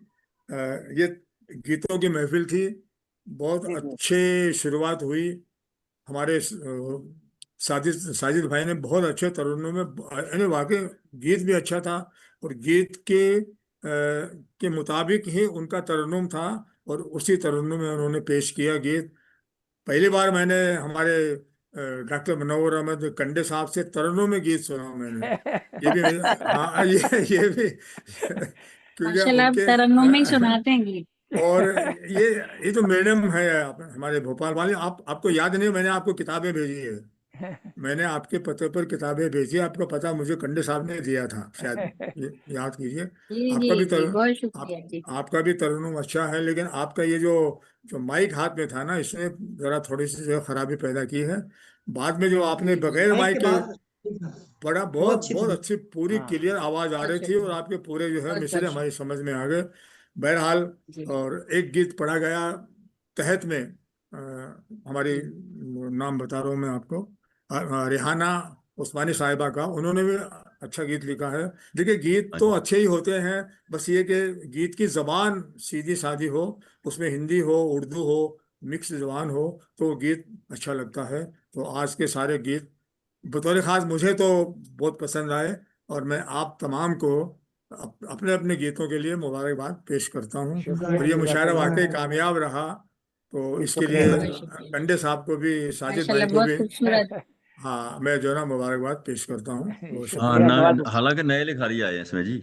ये गीतों की महफिल थी, बहुत जी जी अच्छे शुरुआत हुई। हमारे साजिद साजिद भाई ने बहुत अच्छे तरानों में, यानी वाकई गीत भी अच्छा था, और गीत के मुताबिक ही उनका तरन्नुम था, और उसी तरन्नुम में उन्होंने पेश किया गीत। पहली बार मैंने हमारे डॉक्टर मुनव्वर अहमद कंडे साहब से तरन्नुम में गीत सुना मैंने। ये भी हाँ, ये भी क्योंकि माशाल्लाह, आप उनके तरन्नुम में ही सुनाते हैं गीत। और ये तो मैडम है हमारे भोपाल वाले। आपको याद नहीं, मैंने आपको किताबें भेजी है, मैंने आपके पते पर किताबें भेजी, आपका पता मुझे कंडे साहब ने दिया था शायद, याद कीजिए। जी आपका जी भी जी, बहुत आप शुक्रिया जी। आपका भी तरन्नुम अच्छा है, लेकिन आपका ये जो जो माइक हाथ में था ना, इसने जरा थोड़ी सी जो खराबी पैदा की है। बाद में जो आपने जी बगैर माइक माइक के के बाद ठीक था, बड़ा वो बहुत अच्छी बहुत थी। अच्छी पूरी हाँ क्लियर आवाज आ बहुत रही थी, और शुक्रिया, आपके पूरे जो है बहुत मिसरे बहुत हमारी शुक्रिया समझ में आ गए। बहरहाल, जी। और एक गीत पढ़ा गया तहत में, हमारी जी नाम बता रहा हूँ मैं आपको, रिहाना उस्मानी साहिबा का, उन्होंने भी अच्छा गीत लिखा है। देखिए, गीत तो अच्छा। अच्छे ही होते हैं, बस ये कि गीत की जबान सीधी सादी हो, उसमें हिंदी हो उर्दू हो मिक्स जबान हो, तो वो गीत अच्छा लगता है। तो आज के सारे गीत बतौर खास मुझे तो बहुत पसंद आए, और मैं आप तमाम को अपने अपने गीतों के लिए मुबारकबाद पेश करता हूँ। शुक्रिया और ये मुशायरा जज़ाकल्लाह वाकई खैर। कामयाब रहा, तो जी, इसके शुक्रिया लिए बहुत शुक्रिया। शुक्रिया, कंडे साहब को भी, साजिद भाई माशाल्लाह को बहुत भी, खूबसूरत। हाँ, मैं जो है ना मुबारकबाद पेश करता हूँ। बहुत हाँ, शुक्रिया। शुक्रिया, नवाज। हालांकि नए लिखारी आए हैं इसमें जी,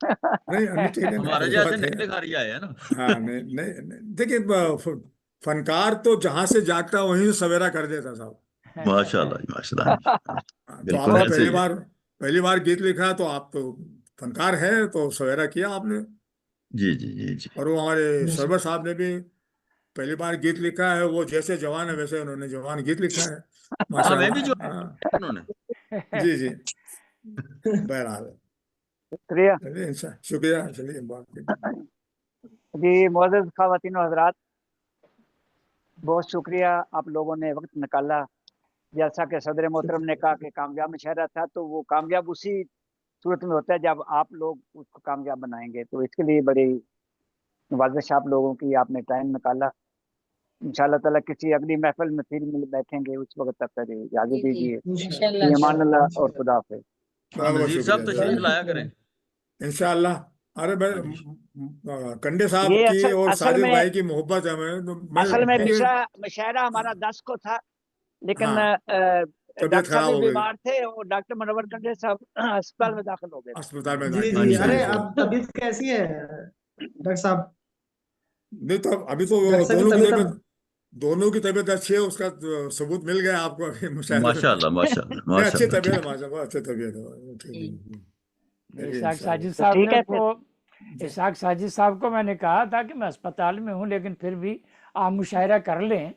नहीं, नहीं, ठीक है ना, हमारे कोई जैसे बात नए नहीं। लिखारी आए हैं ना। हाँ, नहीं, नहीं, नहीं, देखिए, फनकार तो जहां से जागता वहीं से सवेरा कर देता साहब। माशाल्लाह जी, माशाल्लाह। हाँ, तो बिल्कुल आपने ऐसे ही है। पहली बार गीत लिखा, तो आप तो फनकार है, तो सवेरा किया आपने। जी जी जी जी। और वो हमारे माशा- सरवर साहब ने भी पहली बार गीत लिखा है, वो जैसे जवान है वैसे उन्होंने जवान गीत लिखा है, हमें भी जो माशाल्लाह। हाँ, उन्होंने। जी जी। बहरहाल, शुक्रिया चलिए, शुक्रिया, चलिए बात कीजिए। जी। मोअज़्ज़ज़ ख़वातीन व हज़रात, बहुत शुक्रिया, आप लोगों ने वक्त निकाला। जैसा कि सदर मोहतरम ने कहा कि कामयाब मुशायरा था, तो वो कामयाब उसी सूरत में होता है जब आप लोग उसको कामयाब बनाएंगे। तो इसके लिए बड़ी नवाजिश आप लोगों की, आपने टाइम निकाला। इंशाअल्लाह ताला किसी अगली महफिल में फिर मिल बैठेंगे, उस वक्त तक फिर इजाज़त जी जी, दीजिए। इंशाल्लाह इंशाल्लाह ईमान अल्लाह और इंशाल्लाह। खुदा हाफ़िज़। हाँ, बहुत बहुत नजीर साहब शुक्रिया, तशरीफ जज़ाक, बहुत लाया शुक्रिया। करें। इंशाअल्लाह। अरे भाई, हाँ जी। कंडे साहब ये की असल और असल साजिद में भाई की मोहब्बत है, मैं असल में देखिए, मुशायरा हमारा 10 को था, लेकिन हाँ, तबीयत डॉक्टर साहब खराब भी हो गई, बीमार थे और डॉक्टर मुनव्वर कंडे साहब अस्पताल में दाखिल हो गए थे। अस्पताल में जी हाँ दाखिल जी, जी, थे, हाँ अरे जी। तो अब तबीयत कैसी है डॉक्टर साहब? नहीं, तो अभी तो डॉक्टर साहब की तबीयत अब दोनों की तबीयत अच्छी है, उसका तो सबूत मिल गया आपको अभी मुशाहिदे में। माशाल्लाह माशाल्लाह नहीं, अच्छी माशाल्लाह, तबीयत है, ठीक। माशाल्लाह, अच्छी तबीयत है, ठीक जी है। चलिए, इसाक इंशाल्लाह। साजिद तो साहब ठीक ने है को फिर। इसाक साजिद साहब को मैंने कहा था कि मैं अस्पताल में हूँ, लेकिन फिर भी आप मुशायरा कर लें,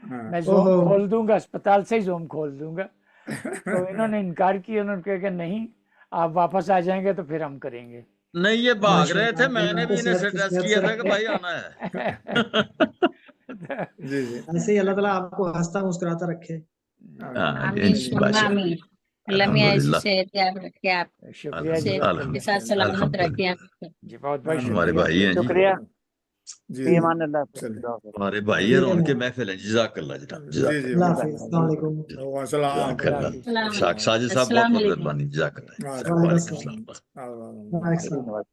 हाँ। मैं जोम ओहो खोल दूंगा, अस्पताल से ही जोम खोल दूंगा। तो इन्होंने इनकार किया, उन्होंने कहा कि नहीं, आप वापस आ जाएंगे तो फिर हम करेंगे। नहीं, ये भाग रहे थे, माशाल्लाह, अल्लाह मैंने आपको भी इन्हें सेहत सजेस्ट सेहत किया से था कि रखे। भाई आना है। जी जी। ऐसे ही अल्लाह ताला आपको हंसता मुस्कुराता रखे। हाँ, आमीन चलिए, सुम्मा माशाल्लाह, आमीन। अल्लाह मियाँ ऐसी अल्हम्दुलिल्लाह, सेहत याब रखे, आप शुक्रिया सेहत के साथ जज़ाकल्लाह। सलामत रखे अल्हम्दुलिल्लाह। आप। जी बहुत बहुत हमारे आमीन, शुक्रिया। भाई हैं जी, शुक्रिया। जी जी, ईमान अल्लाह फिर चलिए, खुदा हाफ़िज़। हमारे भाई हैं, ठीक और है उनके भाई, महफिल है। जज़ाकल्लाह जनाब, जी जी, अल्लाह जज़ाकल्लाह, हाफिज, अस्सलाम वालेकुम। वसलाम। खुदा जज़ाकल्लाह। हाफिज़। अस्सलाम शाक वालेकुम। साजिद साहब, बहुत अस्सलाम बहुत वालेकुम। मेहरबानी, जज़ाकल्लाह। वालेकुम वालेकुम अस्सलाम। अस्सलाम। वालेकुम जी, अस्सलाम। नवाज।